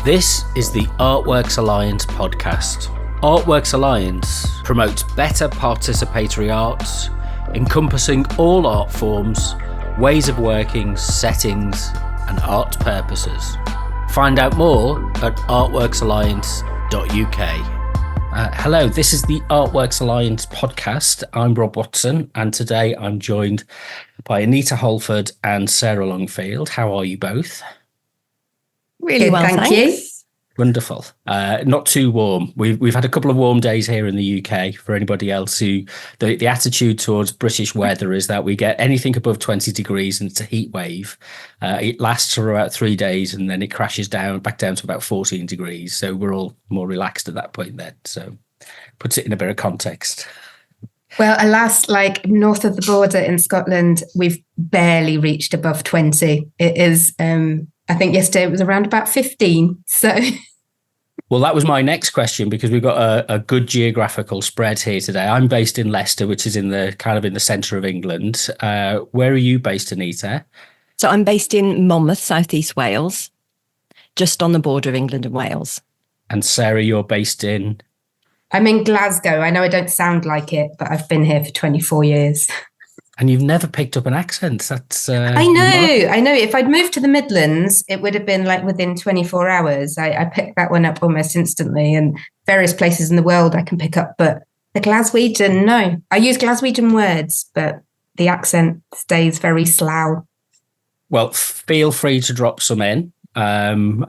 This is the ArtWorks Alliance podcast. ArtWorks Alliance promotes better participatory arts, encompassing all art forms, ways of working, settings, and art purposes. Find out more at artworksalliance.uk. Hello, this is the ArtWorks Alliance podcast. I'm Rob Watson, and today I'm joined by Anita Holford and Sarah Longfield. How are you both? Really good, well, thank you. Wonderful. Not too warm. We've had a couple of warm days here in the UK. For anybody else who the attitude towards British weather is that we get anything above 20 degrees and it's a heat wave. It lasts for about 3 days and then it crashes back down to about 14 degrees. So we're all more relaxed at that point then. So puts it in a bit of context. Well, alas, like north of the border in Scotland, we've barely reached above 20. It is, I think yesterday it was around about 15. So, well, that was my next question because we've got a good geographical spread here today. I'm based in Leicester, which is in the centre of England. Where are you based, Anita? So I'm based in Monmouth, southeast Wales, just on the border of England and Wales. And Sarah, you're based in? I'm in Glasgow. I know I don't sound like it, but I've been here for 24 years. And you've never picked up an accent. That's I know. If I'd moved to the Midlands, it would have been like within 24 hours. I picked that one up almost instantly, and various places in the world I can pick up. But the Glaswegian, no. I use Glaswegian words, but the accent stays very slough. Well, feel free to drop some in. And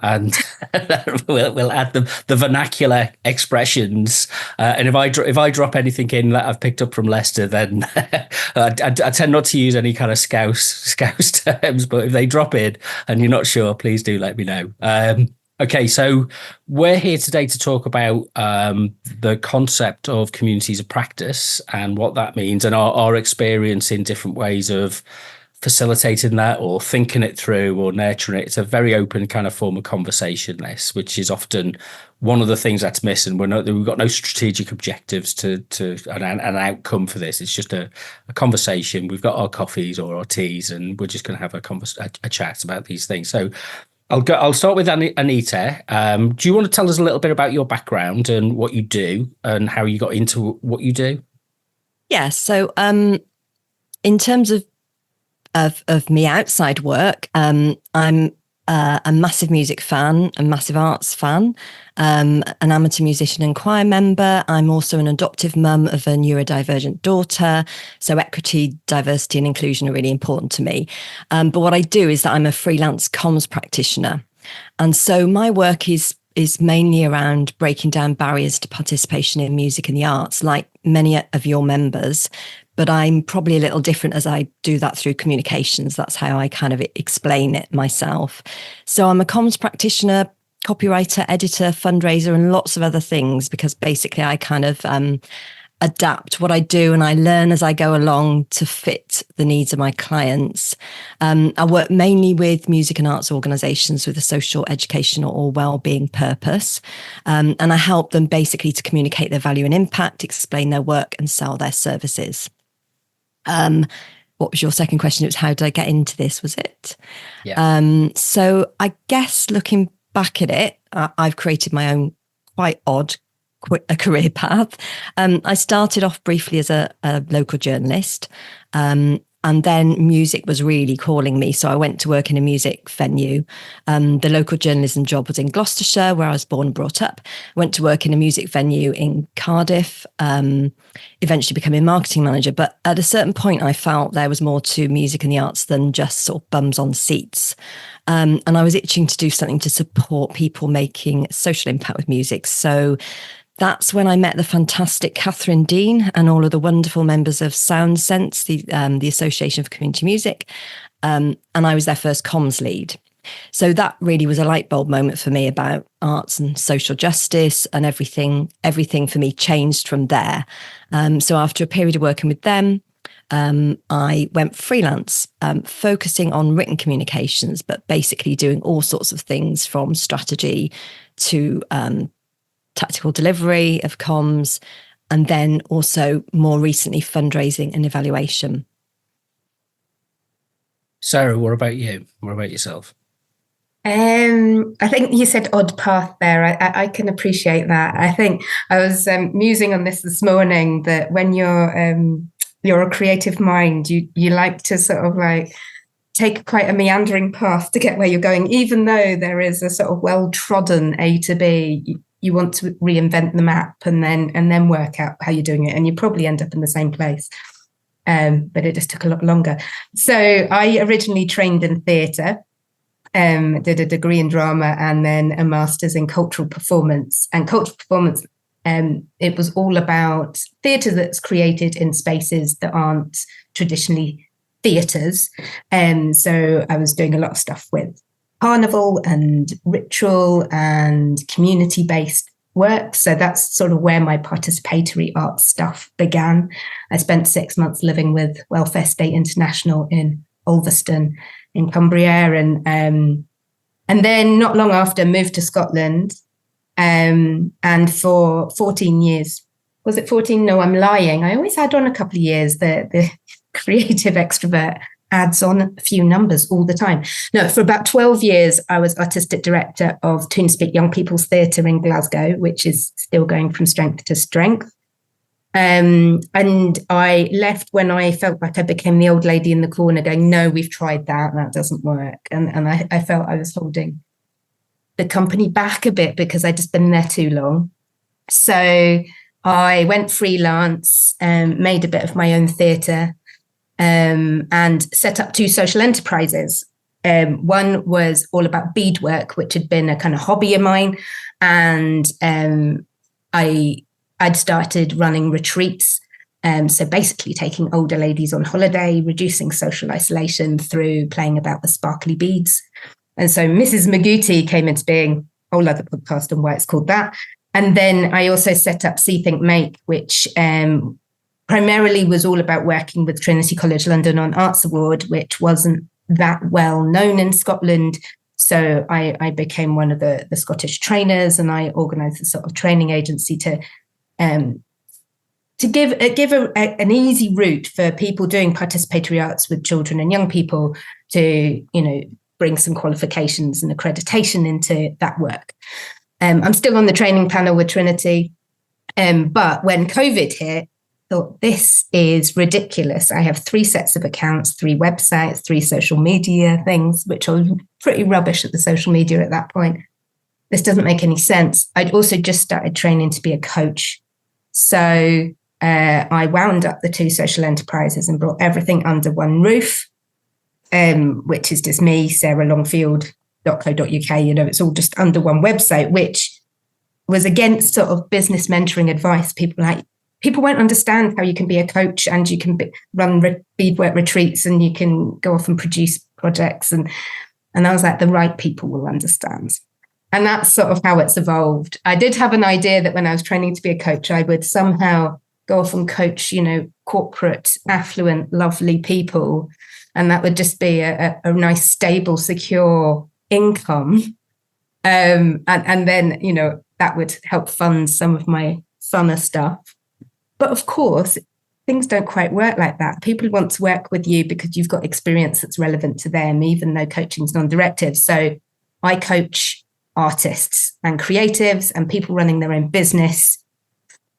we'll add the vernacular expressions. And if I drop anything in that I've picked up from Leicester, then I tend not to use any kind of scouse terms. But if they drop in and you're not sure, please do let me know. Okay, so we're here today to talk about the concept of communities of practice and what that means, and our experience in different ways of facilitating that or thinking it through or nurturing it. It's a very open kind of form of conversation, this, which is often one of the things that's missing. We've got no strategic objectives to an outcome for this. It's just a conversation. We've got our coffees or our teas and we're just going to have a chat about these things. So I'll start with Anita. Do you want to tell us a little bit about your background and what you do and how you got into what you do? Yeah. So in terms of me outside work, I'm a massive music fan, a massive arts fan, an amateur musician and choir member. I'm also an adoptive mum of a neurodivergent daughter. So equity, diversity and inclusion are really important to me. But what I do is that I'm a freelance comms practitioner. And so my work is mainly around breaking down barriers to participation in music and the arts, like many of your members. But I'm probably a little different as I do that through communications. That's how I kind of explain it myself. So I'm a comms practitioner, copywriter, editor, fundraiser, and lots of other things, because basically I kind of adapt what I do and I learn as I go along to fit the needs of my clients. I work mainly with music and arts organisations with a social, educational or wellbeing purpose. And I help them basically to communicate their value and impact, explain their work and sell their services. What was your second question? It was, how did I get into this, was it? Yeah. So I guess looking back at it, I've created my own quite odd a career path. I started off briefly as a local journalist, and then music was really calling me. So I went to work in a music venue. The local journalism job was in Gloucestershire, where I was born and brought up. Went to work in a music venue in Cardiff, eventually becoming marketing manager. But at a certain point, I felt there was more to music and the arts than just sort of bums on seats. And I was itching to do something to support people making social impact with music. So that's when I met the fantastic Catherine Dean and all of the wonderful members of Sound Sense, the Association for Community Music. And I was their first comms lead. So that really was a light bulb moment for me about arts and social justice, and everything for me changed from there. So after a period of working with them, I went freelance, focusing on written communications, but basically doing all sorts of things from strategy to tactical delivery of comms, and then also more recently fundraising and evaluation. Sarah, what about you? What about yourself? I think you said odd path there. I can appreciate that. I think I was musing on this morning, that when you're a creative mind, you like to sort of like take quite a meandering path to get where you're going, even though there is a sort of well-trodden A to B. You want to reinvent the map and then work out how you're doing it, and you probably end up in the same place. But it just took a lot longer. So I originally trained in theatre. Did a degree in drama and then a master's in cultural performance. And cultural performance, it was all about theatre that's created in spaces that aren't traditionally theatres. So I was doing a lot of stuff with carnival and ritual and community-based work. So that's sort of where my participatory art stuff began. I spent 6 months living with Welfare State International in Ulverston in Cumbria, and then not long after moved to Scotland, and for 14 years. Was it 14? No, I'm lying. I always add on a couple of years. The creative extrovert adds on a few numbers all the time. No, for about 12 years, I was artistic director of Toonspeak Young People's Theatre in Glasgow, which is still going from strength to strength. And I left when I felt like I became the old lady in the corner going, no, we've tried that doesn't work. And I felt I was holding the company back a bit because I'd just been there too long. So I went freelance, made a bit of my own theatre, and set up 2 social enterprises. One was all about beadwork, which had been a kind of hobby of mine. And I'd started running retreats. So basically taking older ladies on holiday, reducing social isolation through playing about with sparkly beads. And so Mrs. Magooty came into being, a whole other podcast on why it's called that. And then I also set up See, Think, Make, which primarily was all about working with Trinity College London on Arts Award, which wasn't that well known in Scotland. So I became one of the Scottish trainers, and I organised a sort of training agency to give an easy route for people doing participatory arts with children and young people to, bring some qualifications and accreditation into that work. I'm still on the training panel with Trinity, but when COVID hit, I thought, this is ridiculous. I have 3 sets of accounts, 3 websites, 3 social media things, which I was pretty rubbish at the social media at that point. This doesn't make any sense. I'd also just started training to be a coach. So I wound up the 2 social enterprises and brought everything under one roof, which is just me, Sarah Longfield.co.uk. It's all just under one website, which was against sort of business mentoring advice. People won't understand how you can be a coach and you can run beadwork retreats and you can go off and produce projects. And I was like, the right people will understand. And that's sort of how it's evolved. I did have an idea that when I was training to be a coach, I would somehow go off and coach, corporate, affluent, lovely people. And that would just be a nice, stable, secure income. And then, that would help fund some of my funner stuff. But of course, things don't quite work like that. People want to work with you because you've got experience that's relevant to them, even though coaching's non-directive. So I coach artists and creatives and people running their own business,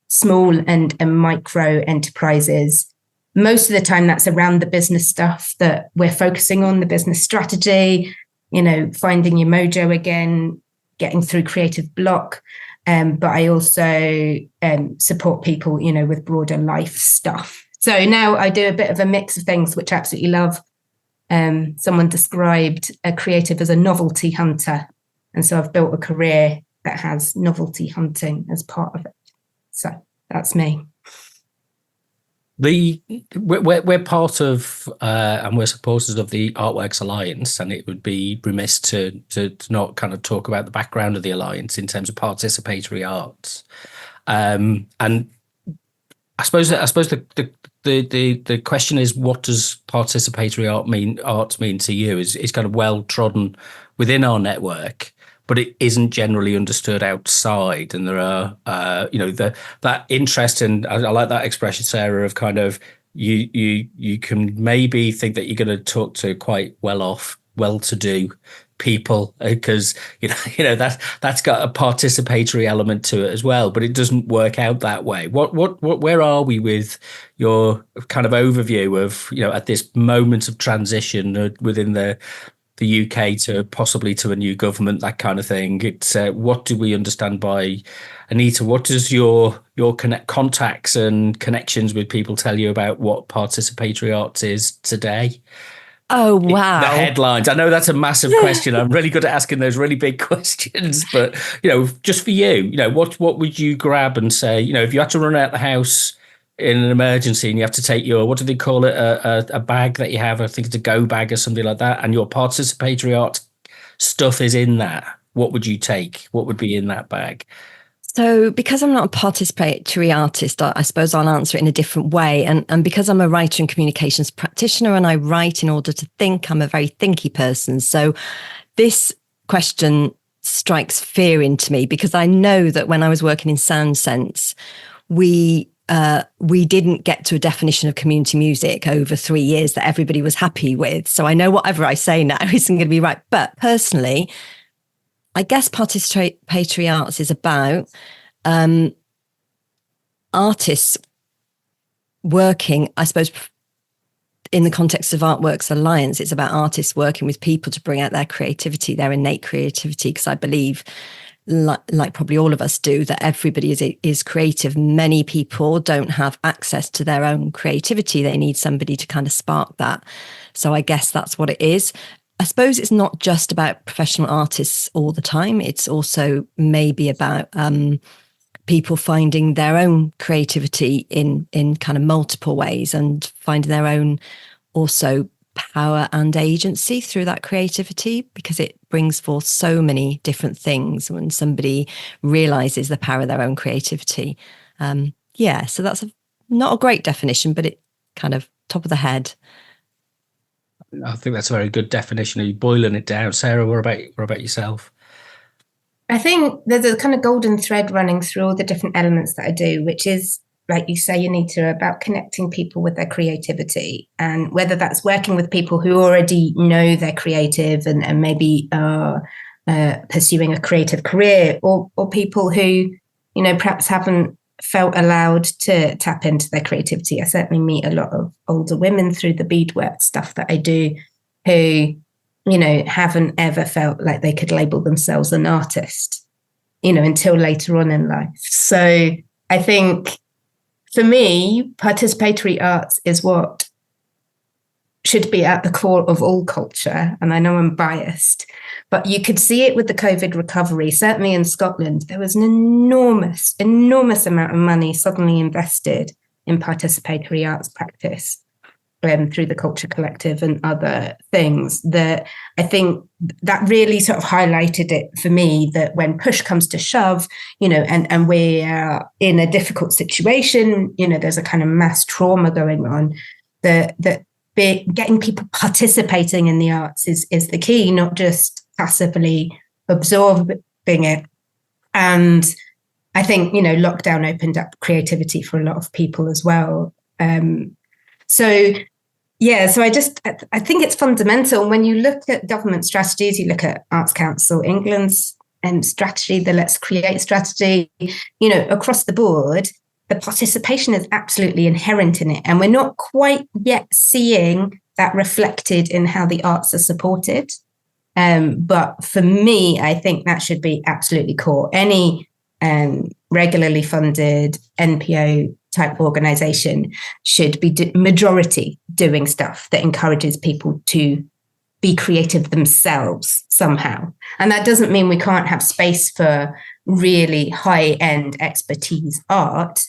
small and micro enterprises. Most of the time that's around the business stuff that we're focusing on, the business strategy, finding your mojo again, getting through creative block. But I also support people, with broader life stuff. So now I do a bit of a mix of things, which I absolutely love. Someone described a creative as a novelty hunter. And so I've built a career that has novelty hunting as part of it. So that's me. We're part of and we're supporters of the ArtWorks Alliance, and it would be remiss to not kind of talk about the background of the Alliance in terms of participatory arts. And I suppose the question is, what does participatory art mean to you? Is kind of well trodden within our network, but it isn't generally understood outside. And there are, that interest in, I like that expression, Sarah, of kind of, you can maybe think that you're going to talk to quite well-off, well-to-do people, because that's got a participatory element to it as well, but it doesn't work out that way. Where are we with your kind of overview of, at this moment of transition within the UK to possibly to a new government, that kind of thing? It's what do we understand by, Anita, what does your contacts and connections with people tell you about what participatory arts is today? Oh, wow. The headlines. I know that's a massive question. I'm really good at asking those really big questions, but just for you, what would you grab and say, if you had to run out the house in an emergency and you have to take your, what do they call it, a bag that you have, I think it's a go bag or something like that, and your participatory art stuff is in that, what would you take? What would be in that bag? So because I'm not a participatory artist, I suppose I'll answer it in a different way. And because I'm a writer and communications practitioner and I write in order to think, I'm a very thinky person. So this question strikes fear into me, because I know that when I was working in Sound Sense, we didn't get to a definition of community music over 3 years that everybody was happy with. So I know whatever I say now isn't going to be right. But personally, I guess participatory arts is about artists working, I suppose, in the context of ArtWorks Alliance, it's about artists working with people to bring out their creativity, their innate creativity, because I believe, like probably all of us do, that everybody is creative. Many people don't have access to their own creativity. They need somebody to kind of spark that. So I guess that's what it is. I suppose it's not just about professional artists all the time. It's also maybe about people finding their own creativity in kind of multiple ways, and finding their own also power and agency through that creativity, because it brings forth so many different things when somebody realizes the power of their own creativity. So that's not a great definition, but it kind of top of the head. I think that's a very good definition. Are you boiling it down? Sarah, what about yourself? I think there's a kind of golden thread running through all the different elements that I do, which is, like you say, Anita, about connecting people with their creativity, and whether that's working with people who already know they're creative and maybe are pursuing a creative career, or people who, perhaps haven't felt allowed to tap into their creativity. I certainly meet a lot of older women through the beadwork stuff that I do who, haven't ever felt like they could label themselves an artist, until later on in life. So I think for me, participatory arts is what should be at the core of all culture. And I know I'm biased, but you could see it with the COVID recovery. Certainly in Scotland, there was an enormous, enormous amount of money suddenly invested in participatory arts practice through the Culture Collective and other things, that I think that really sort of highlighted it for me, that when push comes to shove, and we're in a difficult situation, there's a kind of mass trauma going on, that getting people participating in the arts is the key, not just passively absorbing it. And I think, lockdown opened up creativity for a lot of people as well. So I think it's fundamental. When you look at government strategies, you look at Arts Council England's strategy, the Let's Create strategy, across the board, the participation is absolutely inherent in it. And we're not quite yet seeing that reflected in how the arts are supported. But for me, I think that should be absolutely core. Any regularly funded NPO type organization should be majority doing stuff that encourages people to be creative themselves somehow. And that doesn't mean we can't have space for really high-end expertise art,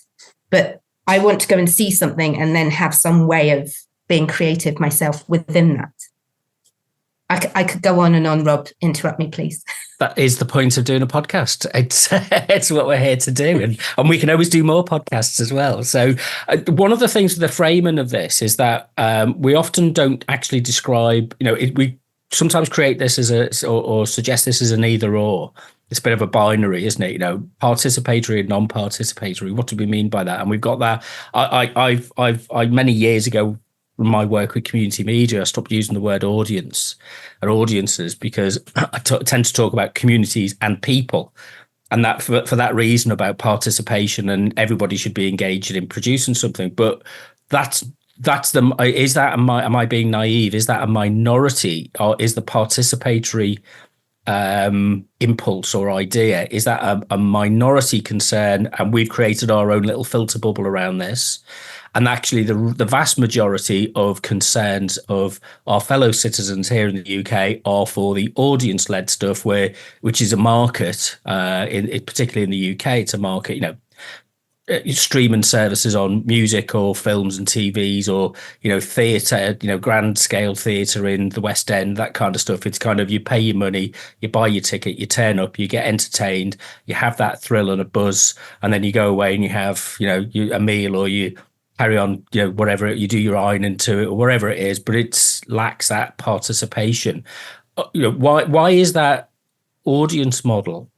but I want to go and see something and then have some way of being creative myself within that. I could go on and on, Rob. Interrupt me, please. That is the point of doing a podcast. It's what we're here to do. And we can always do more podcasts as well. So one of the things with the framing of this is that we often don't actually describe, we sometimes create this as or suggest this as an either or. It's a bit of a binary, isn't it? Participatory and non-participatory. What do we mean by that? And we've got that. I many years ago my work with community media, I stopped using the word audience and audiences, because I tend to talk about communities and people. And that for that reason, about participation, and everybody should be engaged in producing something. But that's am I being naive? Is that a minority, or is the participatory impulse or idea, is that a minority concern, and we've created our own little filter bubble around this? And actually the vast majority of concerns of our fellow citizens here in the UK are for the audience-led stuff, which is a market, particularly in the UK, it's a market, streaming services on music or films and TVs, or theatre, grand scale theatre in the West End, that kind of stuff. It's kind of, you pay your money, you buy your ticket, you turn up, you get entertained, you have that thrill and a buzz, and then you go away and you have a meal, or you carry on whatever, you do your ironing to it or whatever it is, but it lacks that participation. Why is that audience model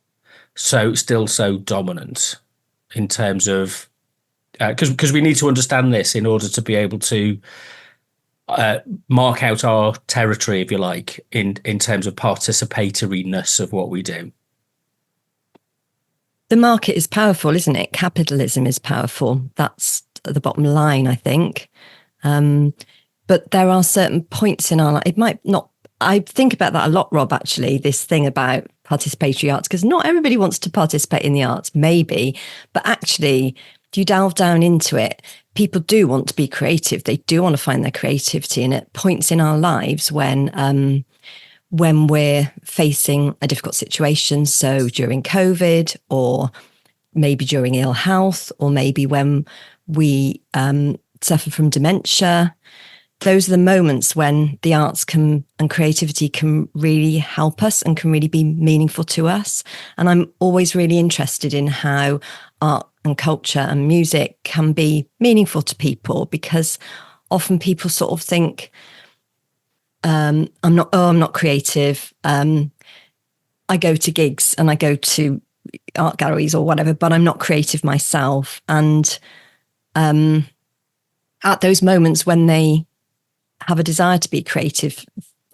still so dominant? In terms of, because we need to understand this in order to be able to mark out our territory, if you like, in terms of participatoriness of what we do. The market is powerful, isn't it? Capitalism is powerful. That's the bottom line, I think. But there are certain points in our life. It might not. I think about that a lot, Rob, actually, this thing about participatory arts, because not everybody wants to participate in the arts, maybe, but actually, if you delve down into it, people do want to be creative. They do want to find their creativity. And at points in our lives when we're facing a difficult situation, so during COVID, or maybe during ill health, or maybe when we suffer from dementia, those are the moments when the arts and creativity can really help us and can really be meaningful to us. And I'm always really interested in how art and culture and music can be meaningful to people, because often people sort of think, I'm not creative. I go to gigs and I go to art galleries or whatever, but I'm not creative myself. And at those moments when they have a desire to be creative,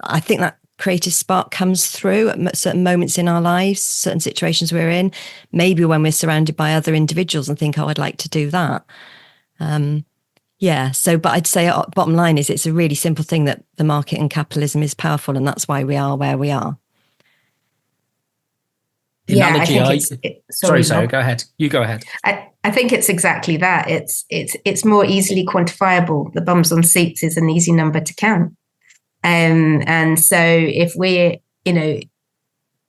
I think that creative spark comes through at certain moments in our lives, certain situations we're in, maybe when we're surrounded by other individuals and think, oh, I'd like to do that. But I'd say bottom line is, it's a really simple thing that the market and capitalism is powerful, and that's why we are where we are. Sorry, Sarah, go ahead. You go ahead. I think it's exactly that. It's more easily quantifiable. The bums on seats is an easy number to count. And so if we're,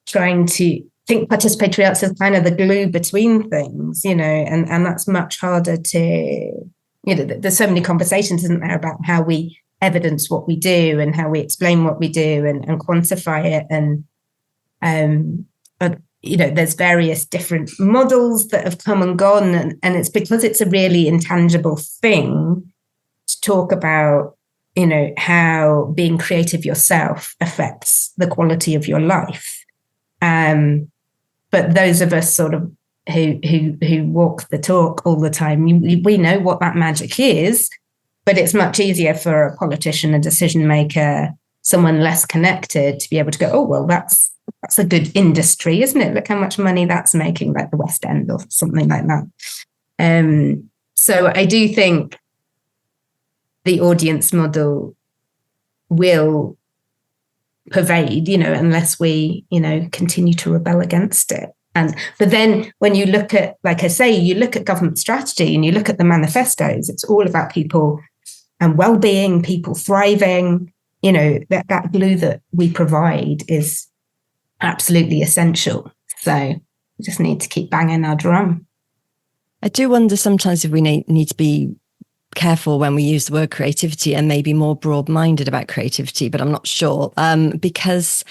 trying to think participatory arts as kind of the glue between things, and that's much harder to, there's so many conversations, isn't there, about how we evidence what we do and how we explain what we do and quantify it. But there's various different models that have come and gone. And it's because it's a really intangible thing to talk about, how being creative yourself affects the quality of your life. But those of us sort of who walk the talk all the time, we know what that magic is, but it's much easier for a politician, a decision maker, someone less connected to be able to go, oh, well, that's a good industry, isn't it? Look how much money that's making, like the West End or something like that. So I do think the audience model will pervade, unless we, continue to rebel against it. But then when you look at, like I say, you look at government strategy and you look at the manifestos, it's all about people and well-being, people thriving. That glue that we provide is absolutely essential. So we just need to keep banging our drum. I do wonder sometimes if we need to be careful when we use the word creativity and maybe more broad-minded about creativity, but I'm not sure. Because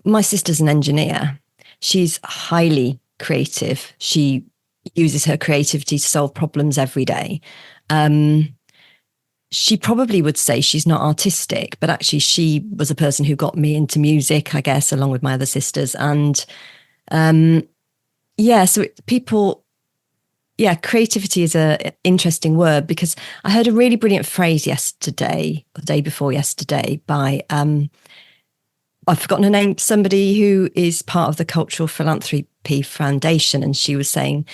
my sister's an engineer. She's highly creative. She uses her creativity to solve problems every day. She probably would say she's not artistic, but actually she was a person who got me into music, I guess, along with my other sisters. And so people Yeah, creativity is a interesting word, because I heard a really brilliant phrase yesterday, or the day before yesterday, by I've forgotten her name, somebody who is part of the Cultural Philanthropy Foundation, and she was saying,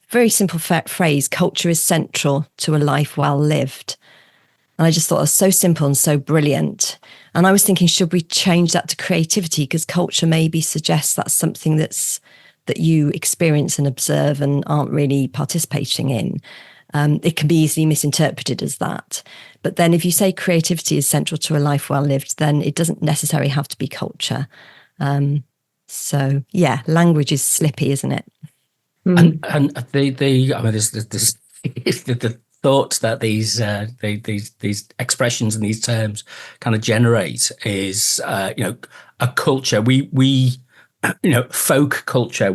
very simple phrase, culture is central to a life well lived. And I just thought it was so simple and so brilliant. And I was thinking, should we change that to creativity? Because culture maybe suggests that's something that you experience and observe and aren't really participating in. It can be easily misinterpreted as that. But then if you say creativity is central to a life well lived, then it doesn't necessarily have to be culture. So yeah, language is slippy, isn't it? And the I mean, there's the thoughts that these expressions and these terms kind of generate is a culture. We folk culture.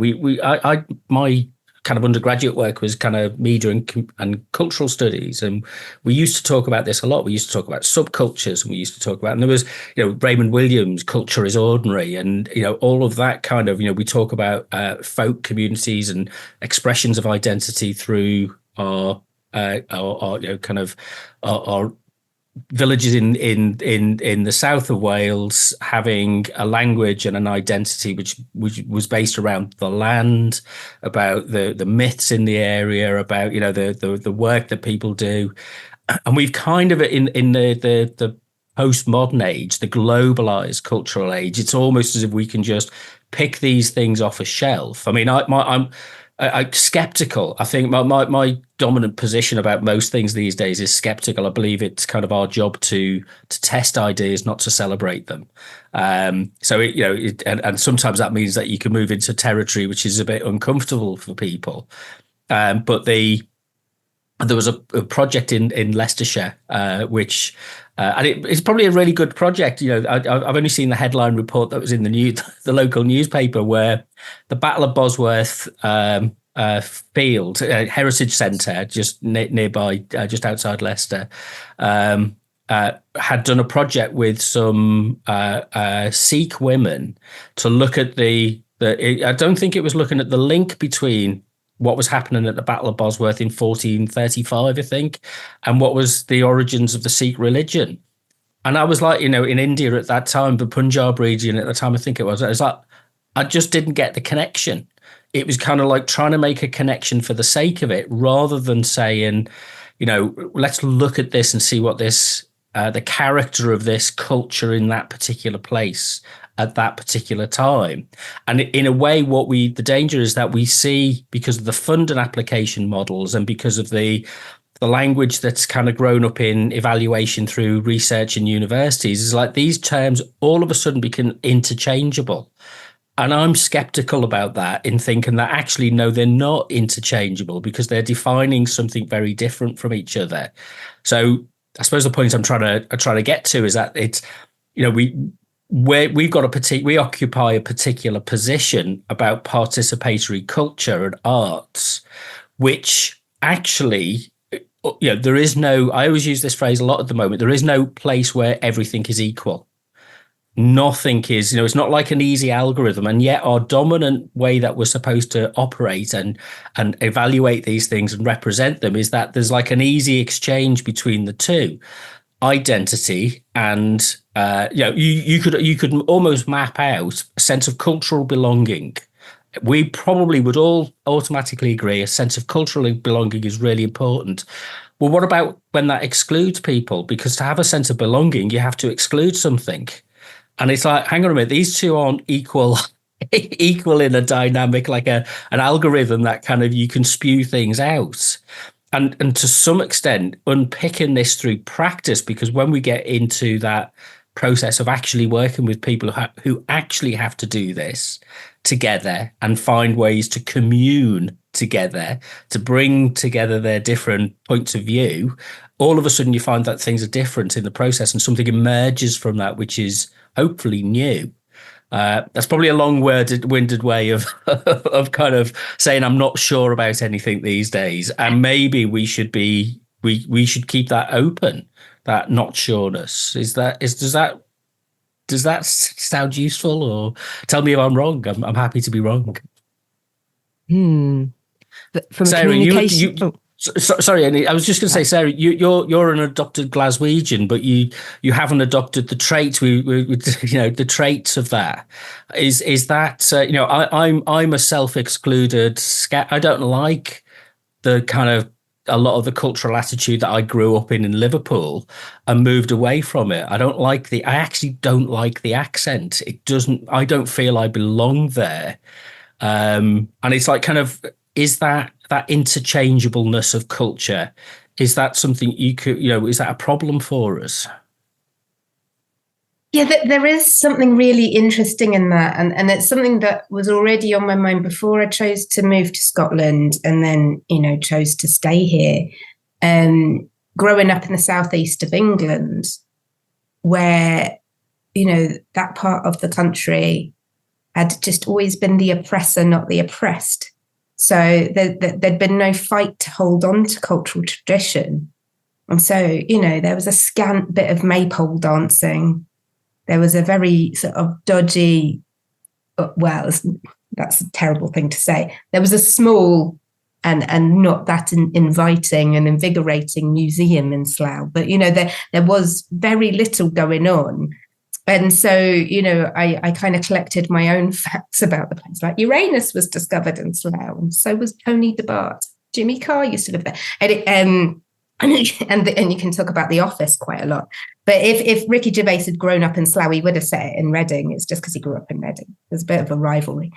My kind of undergraduate work was kind of media and cultural studies, and we used to talk about this a lot. We used to talk about subcultures, and we used to talk about, and there was Raymond Williams, culture is ordinary, and all of that kind of we talk about folk communities and expressions of identity through our kind of our villages in the south of Wales having a language and an identity which was based around the land, about the myths in the area, about the work that people do. And we've kind of in the postmodern age, the globalized cultural age, it's almost as if we can just pick these things off a shelf. I mean, I'm skeptical. I think my dominant position about most things these days is skeptical. I believe it's kind of our job to test ideas, not to celebrate them. And sometimes that means that you can move into territory which is a bit uncomfortable for people. But there was a project in Leicestershire, which and it's probably a really good project. I've only seen the headline report that was in the local newspaper, where the Battle of Bosworth Field Heritage Centre, just nearby, just outside Leicester, had done a project with some Sikh women to look at I don't think it was looking at the link between what was happening at the Battle of Bosworth in 1435, I think, and what was the origins of the Sikh religion. And I was like, in India at that time, the Punjab region at the time, I think it was like, I just didn't get the connection. It was kind of like trying to make a connection for the sake of it, rather than saying, let's look at this and see what the character of this culture in that particular place at that particular time. And in a way, the danger is that we see, because of the fund and application models, and because of the language that's kind of grown up in evaluation through research in universities, is like these terms all of a sudden become interchangeable. And I'm skeptical about that, in thinking that actually, no, they're not interchangeable, because they're defining something very different from each other. So I suppose the point I'm trying to get to is that it's, we occupy a particular position about participatory culture and arts, which actually, there is no, I always use this phrase a lot at the moment, there is no place where everything is equal. Nothing is, it's not like an easy algorithm. And yet our dominant way that we're supposed to operate and evaluate these things and represent them is that there's like an easy exchange between the two. Identity and you could almost map out a sense of cultural belonging. We probably would all automatically agree a sense of cultural belonging is really important. Well, what about when that excludes people? Because to have a sense of belonging, you have to exclude something. And it's like, hang on a minute, these two aren't equal in a dynamic, like an algorithm that kind of, you can spew things out. And to some extent, unpicking this through practice, because when we get into that process of actually working with people who actually have to do this together and find ways to commune together, to bring together their different points of view, all of a sudden you find that things are different in the process, and something emerges from that which is hopefully new. That's probably a long-winded way of of kind of saying I'm not sure about anything these days, and maybe we should keep that open, that not sureness. Does that sound useful, or tell me if I'm wrong? I'm happy to be wrong. from a Sarah, communication. sorry, Annie, I was just going to say, Sarah, you're an adopted Glaswegian, but you haven't adopted the traits. The traits of that. Is that I'm a self-excluded scat. I don't like the kind of a lot of the cultural attitude that I grew up in Liverpool and moved away from it. I actually don't like the accent. I don't feel I belong there. And it's like kind of, is that interchangeableness of culture, is that something you could, is that a problem for us? Yeah, there is something really interesting in that. And it's something that was already on my mind before I chose to move to Scotland and then, chose to stay here. Growing up in the southeast of England, where, that part of the country had just always been the oppressor, not the oppressed. So there'd been no fight to hold on to cultural tradition. And so, there was a scant bit of maypole dancing. There was a very sort of dodgy, well, that's a terrible thing to say. There was a small and not that inviting and invigorating museum in Slough. But, there was very little going on. And so, I kind of collected my own facts about the place. Like Uranus was discovered in Slough, and so was Tony DeBart. Jimmy Carr used to live there. And you can talk about The Office quite a lot. But if Ricky Gervais had grown up in Slough, he would have set it in Reading. It's just because he grew up in Reading. There's a bit of a rivalry.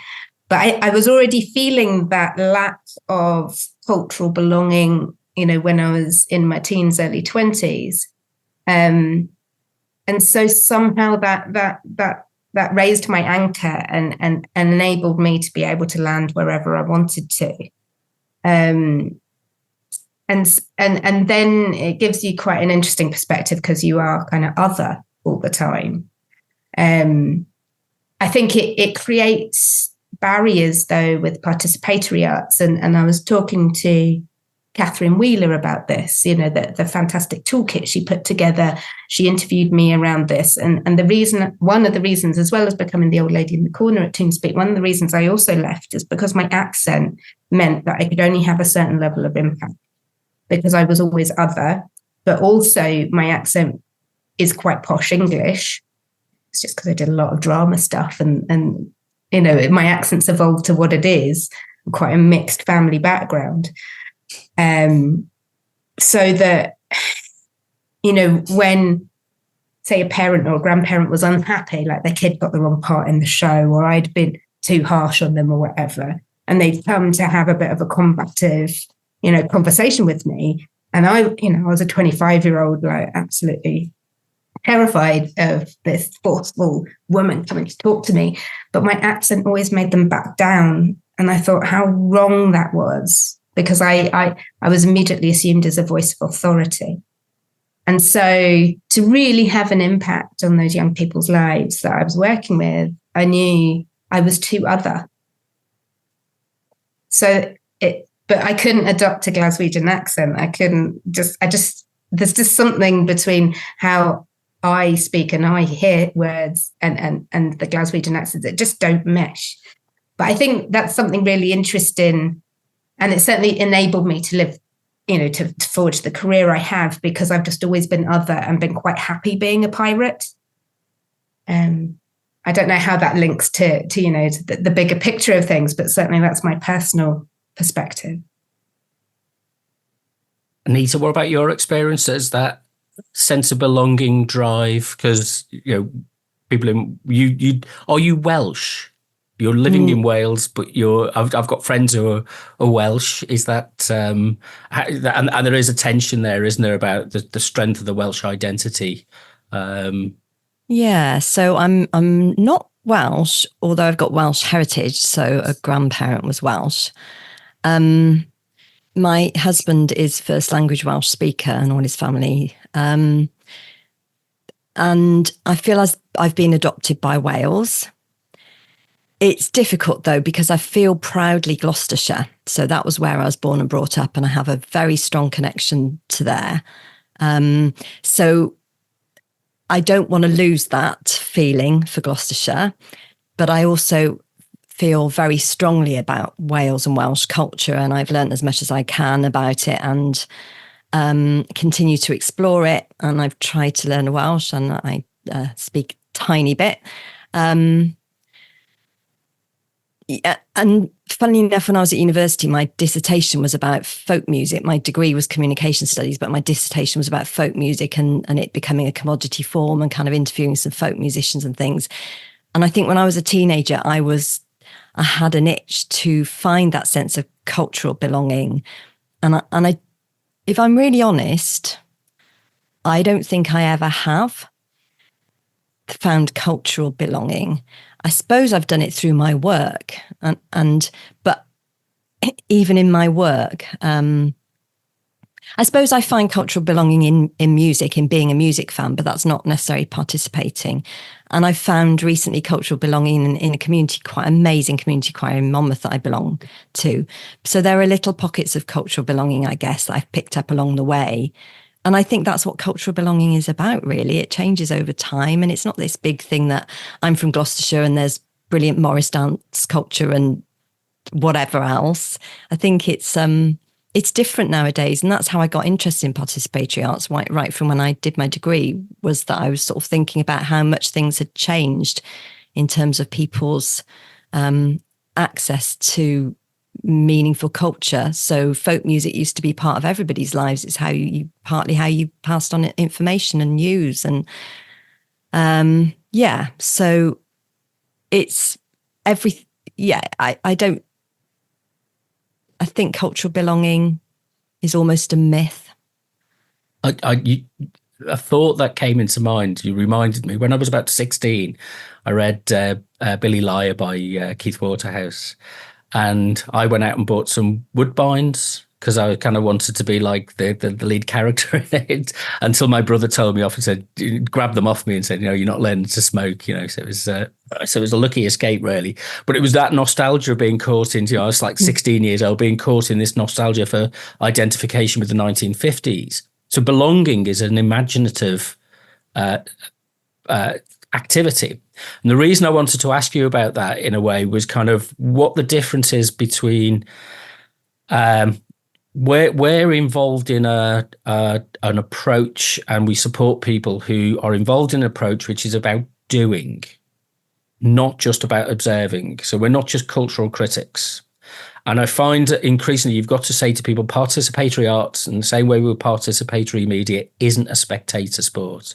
But I was already feeling that lack of cultural belonging, when I was in my teens, early 20s. And so somehow that raised my anchor and enabled me to be able to land wherever I wanted to. And then it gives you quite an interesting perspective because you are kind of other all the time. I think it creates barriers though with participatory arts, and I was talking to Catherine Wheeler about this, the fantastic toolkit she put together. She interviewed me around this. And one of the reasons, as well as becoming the old lady in the corner at ToonSpeak, one of the reasons I also left is because my accent meant that I could only have a certain level of impact because I was always other, but also my accent is quite posh English. It's just because I did a lot of drama stuff and my accent's evolved to what it is, quite a mixed family background. So that, when, say, a parent or a grandparent was unhappy, like their kid got the wrong part in the show, or I'd been too harsh on them or whatever, and they'd come to have a bit of a combative, conversation with me. And I was a 25-year-old, like absolutely terrified of this forceful woman coming to talk to me. But my accent always made them back down. And I thought how wrong that was, because I was immediately assumed as a voice of authority. And so to really have an impact on those young people's lives that I was working with, I knew I was too other. But I couldn't adopt a Glaswegian accent. There's just something between how I speak and I hear words and the Glaswegian accents that just don't mesh. But I think that's something really interesting. And it certainly enabled me to live, to forge the career I have, because I've just always been other and been quite happy being a pirate. I don't know how that links to the bigger picture of things, but certainly that's my personal perspective. Anita, what about your experience? Is that sense of belonging drive? Because people are you Welsh? You're living in Wales, but I've got friends who are Welsh. Is that and there is a tension there, isn't there, about the strength of the Welsh identity? Yeah, so I'm not Welsh, although I've got Welsh heritage. So a grandparent was Welsh. My husband is first language Welsh speaker, and all his family. And I feel I've been adopted by Wales. It's difficult, though, because I feel proudly Gloucestershire. So that was where I was born and brought up, and I have a very strong connection to there. So I don't want to lose that feeling for Gloucestershire, but I also feel very strongly about Wales and Welsh culture, and I've learned as much as I can about it, and continue to explore it. And I've tried to learn Welsh, and I speak a tiny bit. Yeah, and funnily enough, when I was at university, my dissertation was about folk music. My degree was communication studies, but my dissertation was about folk music and it becoming a commodity form, and kind of interviewing some folk musicians and things. And I think when I was a teenager, I had an itch to find that sense of cultural belonging. And I, if I'm really honest, I don't think I ever have found cultural belonging. I suppose I've done it through my work, but even in my work, I suppose I find cultural belonging in music, in being a music fan, but that's not necessarily participating. And I've found recently cultural belonging in a community, quite amazing community choir in Monmouth that I belong to. So there are little pockets of cultural belonging, I guess, that I've picked up along the way. And I think that's what cultural belonging is about, really. It changes over time. And it's not this big thing that I'm from Gloucestershire and there's brilliant Morris dance culture and whatever else. I think it's different nowadays. And that's how I got interested in participatory arts right from when I did my degree, was that I was sort of thinking about how much things had changed in terms of people's access to meaningful culture. So folk music used to be part of everybody's lives. It's partly how you passed on information and news. And so it's I think cultural belonging is almost a myth. A thought that came into mind, you reminded me, when I was about 16, I read Billy Liar by Keith Waterhouse. And I went out and bought some Woodbines because I kind of wanted to be like the lead character in it, until my brother told me off and said, grabbed them off me and said, you're not learning to smoke, So it was a lucky escape, really. But it was that nostalgia being caught into, I was like 16 years old, being caught in this nostalgia for identification with the 1950s. So belonging is an imaginative activity. And the reason I wanted to ask you about that in a way was kind of what the difference is between we're involved in an approach, and we support people who are involved in an approach which is about doing, not just about observing. So we're not just cultural critics. And I find that increasingly you've got to say to people, participatory arts, in the same way with participatory media, isn't a spectator sport.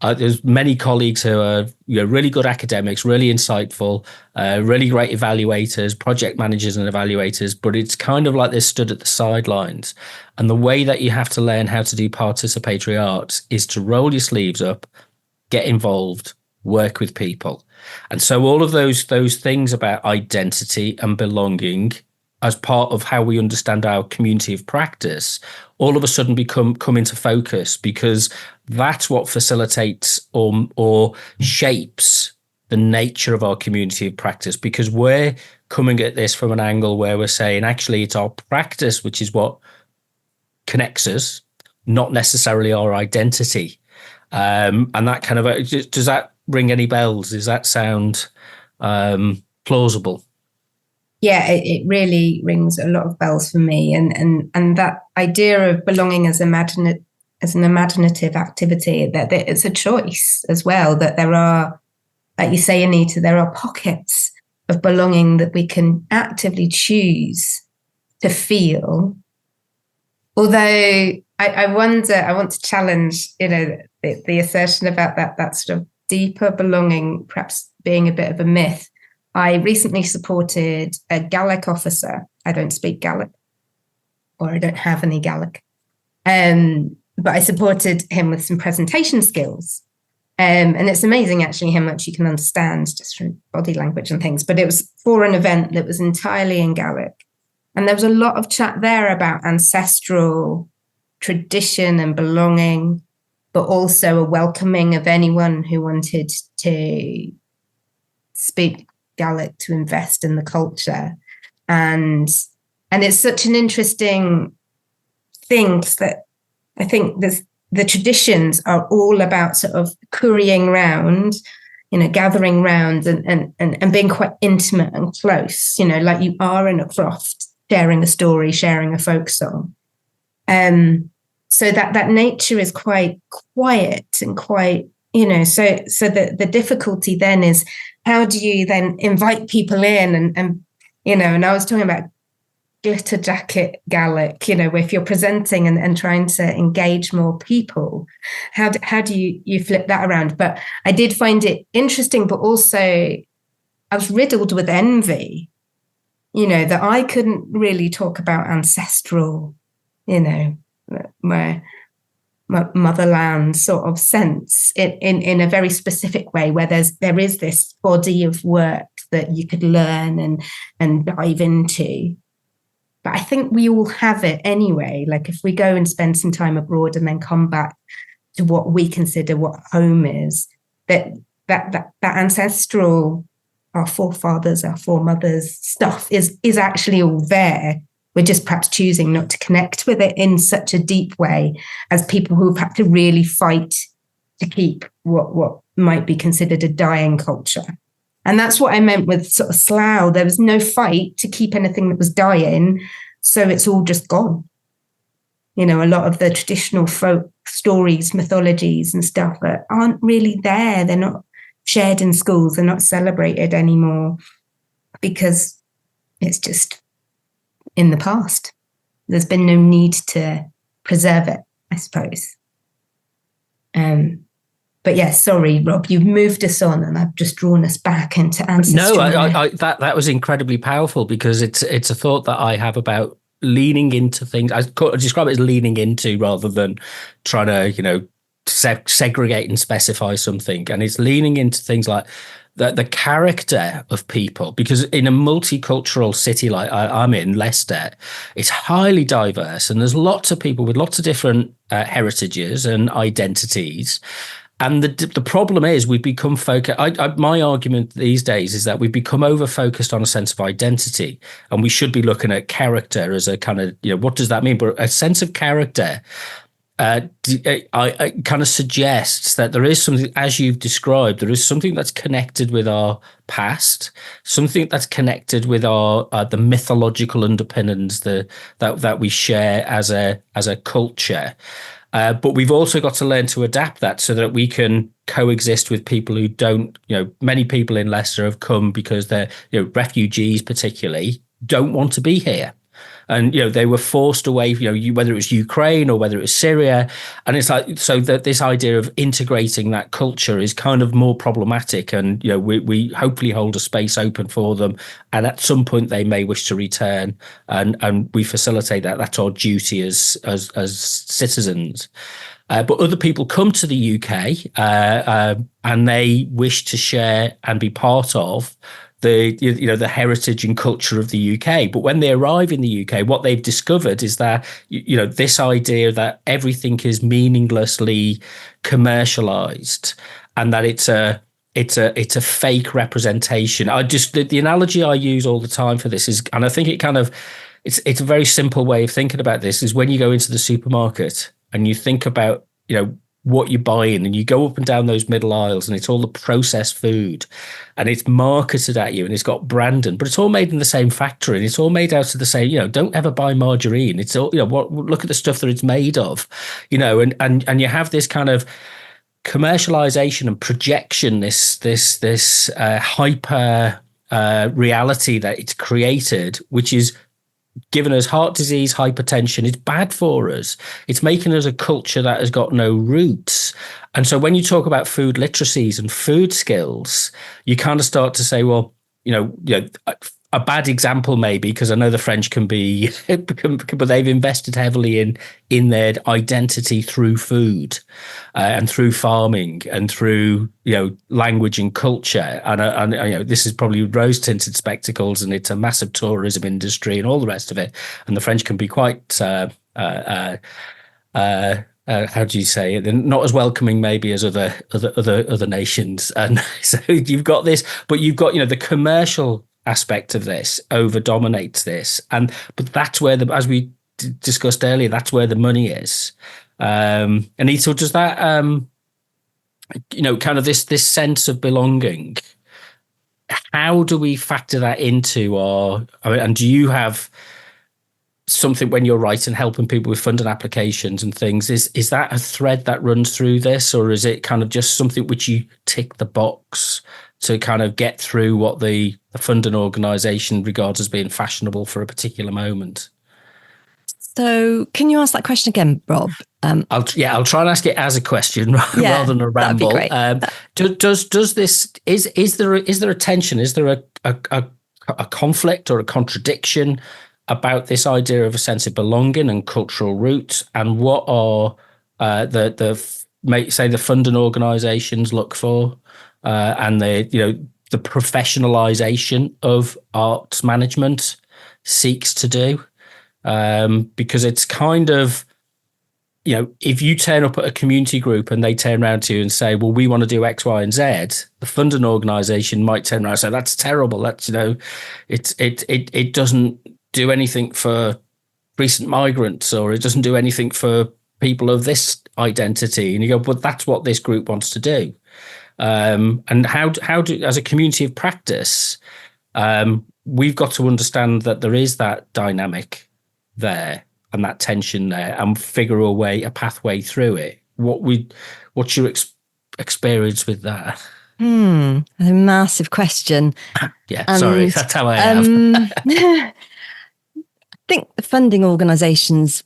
There's many colleagues who are really good academics, really insightful, really great evaluators, project managers and evaluators, but it's kind of like they're stood at the sidelines. And the way that you have to learn how to do participatory arts is to roll your sleeves up, get involved, work with people. And so all of those things about identity and belonging as part of how we understand our community of practice, all of a sudden come into focus, because that's what facilitates or shapes the nature of our community of practice, because we're coming at this from an angle where we're saying, actually, it's our practice which is what connects us, not necessarily our identity. And that kind of, does that ring any bells? Does that sound plausible? Yeah, it really rings a lot of bells for me, and that idea of belonging as an imaginative activity, that it's a choice as well, that there are, like you say, Anita, there are pockets of belonging that we can actively choose to feel. Although I wonder, I want to challenge, the assertion about that sort of deeper belonging perhaps being a bit of a myth. I recently supported a Gaelic officer. I don't speak Gaelic, or I don't have any Gaelic. But I supported him with some presentation skills. And it's amazing, actually, how much you can understand just from body language and things. But it was for an event that was entirely in Gaelic. And there was a lot of chat there about ancestral tradition and belonging, but also a welcoming of anyone who wanted to speak Gaelic, to invest in the culture. And it's such an interesting thing that I think the traditions are all about sort of currying round gathering round and being quite intimate and close, like you are in a croft, sharing a story, sharing a folk song. So that nature is quite quiet and quite, so the difficulty then is, how do you then invite people in and I was talking about glitter jacket Gaelic, if you're presenting and trying to engage more people, how do you flip that around? But I did find it interesting, but also I was riddled with envy, that I couldn't really talk about ancestral, my motherland sort of sense in a very specific way, where there is this body of work that you could learn and dive into. But I think we all have it anyway. Like if we go and spend some time abroad and then come back to what we consider what home is, that ancestral, our forefathers, our foremothers stuff is actually all there. We're just perhaps choosing not to connect with it in such a deep way as people who've had to really fight to keep what might be considered a dying culture. And that's what I meant with sort of Slough. There was no fight to keep anything that was dying, so it's all just gone. A lot of the traditional folk stories, mythologies and stuff that aren't really there. They're not shared in schools. They're not celebrated anymore because it's just in the past. There's been no need to preserve it, I suppose. But yes, sorry, Rob, you've moved us on, and I've just drawn us back into ancestry. No, that was incredibly powerful, because it's a thought that I have about leaning into things. I describe it as leaning into rather than trying to, segregate and specify something. And it's leaning into things like the character of people, because in a multicultural city like I'm in, Leicester, it's highly diverse, and there's lots of people with lots of different heritages and identities. And the problem is we've become focused. My argument these days is that we've become over-focused on a sense of identity, and we should be looking at character as a kind of, what does that mean? But a sense of character I kind of suggests that there is something, as you've described, there is something that's connected with our past, something that's connected with our the mythological underpinnings that we share as a culture. But we've also got to learn to adapt that so that we can coexist with people who don't, many people in Leicester have come because they're, refugees particularly, don't want to be here. And, they were forced away, whether it was Ukraine or whether it was Syria. And it's like, so that this idea of integrating that culture is kind of more problematic. And, we hopefully hold a space open for them. And at some point they may wish to return, and we facilitate that. That's our duty as citizens. But other people come to the UK and they wish to share and be part of the heritage and culture of the UK. But when they arrive in the UK, what they've discovered is that, this idea that everything is meaninglessly commercialized, and that it's a fake representation. The analogy I use all the time for this is, and I think it's a very simple way of thinking about this, is when you go into the supermarket and you think about, what you're buying, and you go up and down those middle aisles, and it's all the processed food, and it's marketed at you, and it's got branding, but it's all made in the same factory, and it's all made out of the same, don't ever buy margarine. It's all, look at the stuff that it's made of, and you have this kind of commercialization and projection, this hyper reality that it's created, which is given us heart disease, hypertension. It's bad for us. It's making us a culture that has got no roots. And so when you talk about food literacies and food skills, you kind of start to say, well, a bad example maybe, because I know the French can be, but they've invested heavily in their identity through food and through farming and through, language and culture. And this is probably rose-tinted spectacles, and it's a massive tourism industry and all the rest of it. And the French can be quite, how do you say it? They're not as welcoming maybe as other nations. And so you've got this, but you've got, the commercial aspect of this over dominates this, but that's where as we discussed earlier, that's where the money is. Anita, does that kind of this sense of belonging. How do we factor that into and do you have something when you're writing, helping people with funding applications and things? Is that a thread that runs through this, or is it kind of just something which you tick the box to kind of get through what the funding organisation regards as being fashionable for a particular moment? So can you ask that question again, Rob? I'll try and ask it as a question rather than a ramble. That'd be great. Does this is there a tension? Is there a conflict or a contradiction about this idea of a sense of belonging and cultural roots? And what are the funding organisations look for, and the professionalisation of arts management seeks to do? Because it's kind of, if you turn up at a community group and they turn around to you and say, well, we want to do X, Y, and Z, the funding organisation might turn around and say, that's terrible. That's, it doesn't do anything for recent migrants, or it doesn't do anything for people of this identity. And you go, but that's what this group wants to do. And how do, as a community of practice, we've got to understand that there is that dynamic there and that tension there, and figure a pathway through it. What's your experience with that? A massive question. Sorry, that's how I am. I think the funding organisations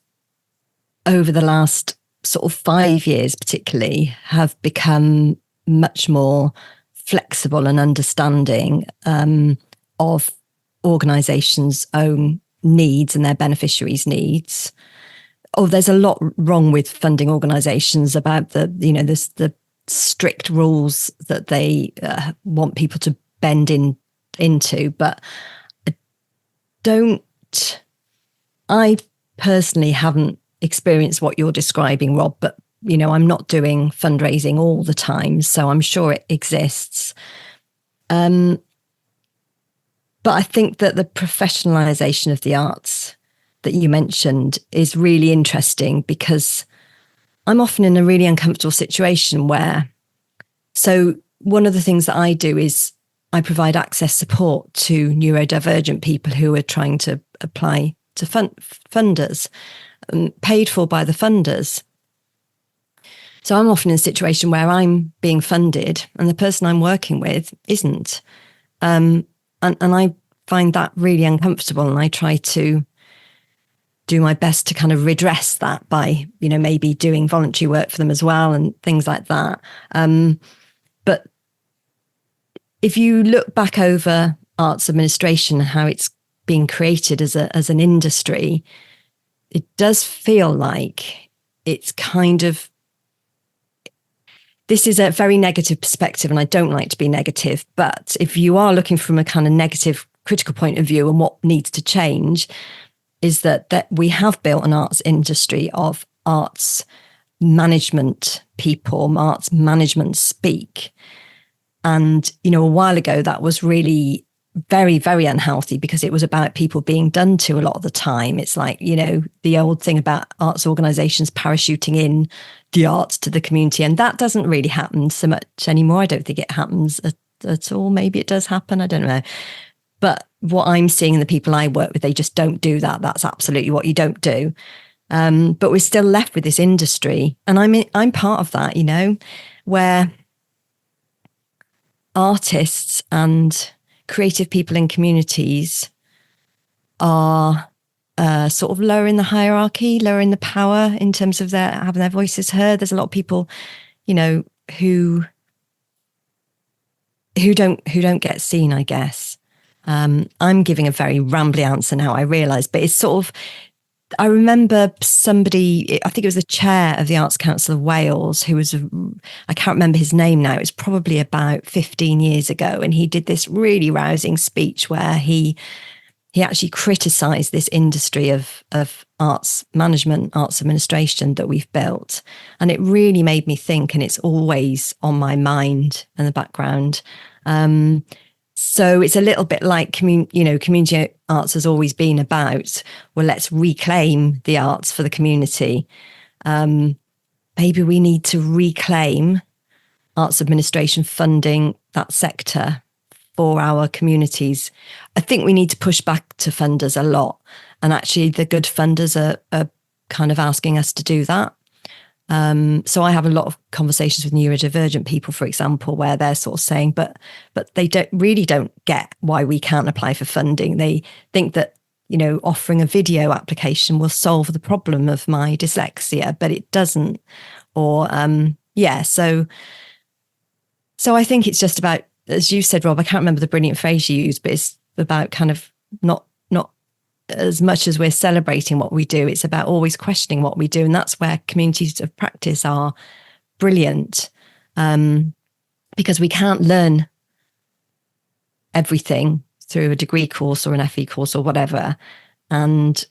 over the last sort of 5 years particularly have become much more flexible and understanding of organisations' own needs and their beneficiaries' needs. There's a lot wrong with funding organisations about the strict rules that they want people to bend into. But I personally haven't experienced what you're describing, Rob, but I'm not doing fundraising all the time, so I'm sure it exists. But I think that the professionalisation of the arts that you mentioned is really interesting, because I'm often in a really uncomfortable situation so one of the things that I do is I provide access support to neurodivergent people who are trying to apply to funders, paid for by the funders. So I'm often in a situation where I'm being funded and the person I'm working with isn't. And I find that really uncomfortable, and I try to do my best to kind of redress that by, maybe doing voluntary work for them as well and things like that. But if you look back over arts administration and how it's being created as an industry, it does feel like it's kind of, this is a very negative perspective, and I don't like to be negative, but if you are looking from a kind of negative critical point of view, and what needs to change is that we have built an arts industry of arts management people, arts management speak. And, a while ago, that was really very, very unhealthy, because it was about people being done to a lot of the time. It's like, the old thing about arts organisations parachuting in the arts to the community. And that doesn't really happen so much anymore. I don't think it happens at all. Maybe it does happen. I don't know. But what I'm seeing in the people I work with, they just don't do that. That's absolutely what you don't do. But we're still left with this industry. And I'm part of that, where artists and creative people in communities are sort of lower in the hierarchy, lower in the power in terms of having their voices heard. There's a lot of people, who don't get seen, I guess. I'm giving a very rambly answer now, I realise, but it's sort of, I remember somebody, I think it was the chair of the Arts Council of Wales, who was, I can't remember his name now, it was probably about 15 years ago, and he did this really rousing speech where he actually criticised this industry of arts management, arts administration that we've built. And it really made me think, and it's always on my mind in the background. So it's a little bit like, community arts has always been about, well, let's reclaim the arts for the community. Maybe we need to reclaim arts administration funding that sector for our communities. I think we need to push back to funders a lot. And actually the good funders are kind of asking us to do that. So I have a lot of conversations with neurodivergent people, for example, where they're sort of saying, but they don't get why we can't apply for funding. They think that, offering a video application will solve the problem of my dyslexia, but it doesn't. Or, so I think it's just about, as you said, Rob, I can't remember the brilliant phrase you used, but it's about kind of not as much as we're celebrating what we do, it's about always questioning what we do. And that's where communities of practice are brilliant, because we can't learn everything through a degree course or an FE course or whatever. And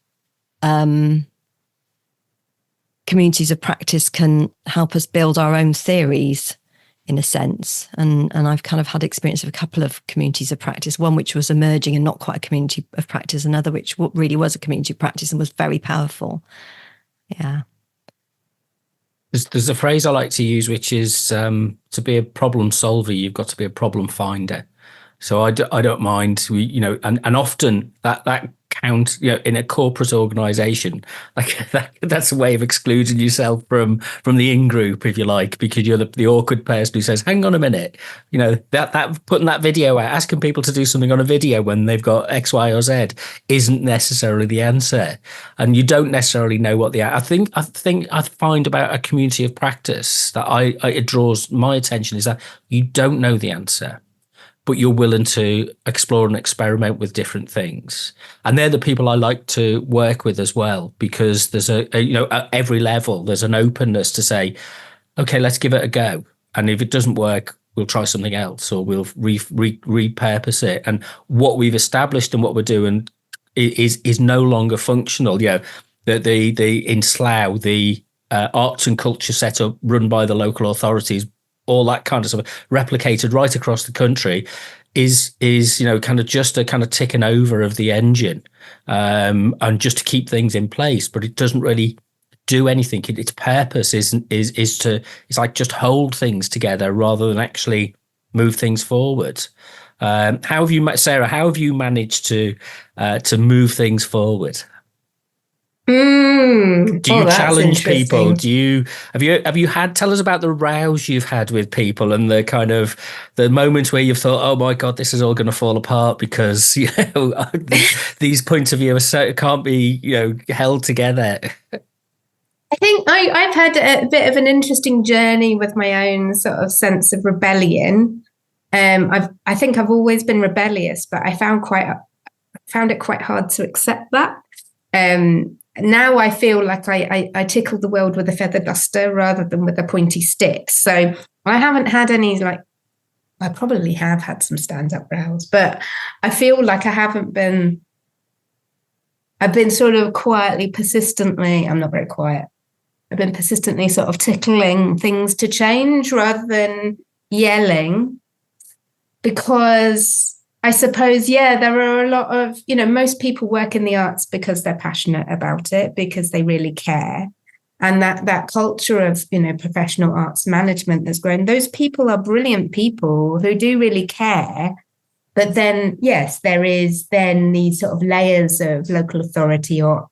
communities of practice can help us build our own theories, in a sense. And I've kind of had experience of a couple of communities of practice, one which was emerging and not quite a community of practice, another which really was a community of practice and was very powerful. Yeah. There's a phrase I like to use, which is to be a problem solver, you've got to be a problem finder. So I don't mind, and often that count, in a corporate organization, like that's a way of excluding yourself from the in-group, if you like, because you're the awkward person who says, hang on a minute, that putting that video out, asking people to do something on a video when they've got X, Y, or Z isn't necessarily the answer. And you don't necessarily know what I think I find about a community of practice that it draws my attention is that you don't know the answer, but you're willing to explore and experiment with different things. And they're the people I like to work with as well, because there's at every level, there's an openness to say, okay, let's give it a go. And if it doesn't work, we'll try something else, or we'll repurpose it. And what we've established and what we're doing is no longer functional. The in Slough, the arts and culture setup run by the local authorities, all that kind of stuff replicated right across the country is kind of just a kind of ticking over of the engine, and just to keep things in place, but it doesn't really do anything. Its purpose is like just hold things together rather than actually move things forward. How have you, Sarah? How have you managed to move things forward? Do you challenge people? Have you had, tell us about the rows you've had with people and the kind of the moments where you've thought, oh my God, this is all going to fall apart because, these points of view can't be, held together. I think I've had a bit of an interesting journey with my own sort of sense of rebellion. I think I've always been rebellious, but I found it quite hard to accept that. Now I feel like I tickle the world with a feather duster rather than with a pointy stick. So I haven't had any, I probably have had some stand-up rows, but I feel like I've been sort of quietly, persistently, I'm not very quiet. I've been persistently sort of tickling things to change rather than yelling, because I suppose, there are a lot of, most people work in the arts because they're passionate about it, because they really care. And that culture of, professional arts management that's grown, those people are brilliant people who do really care. But then, yes, there is then these sort of layers of local authority or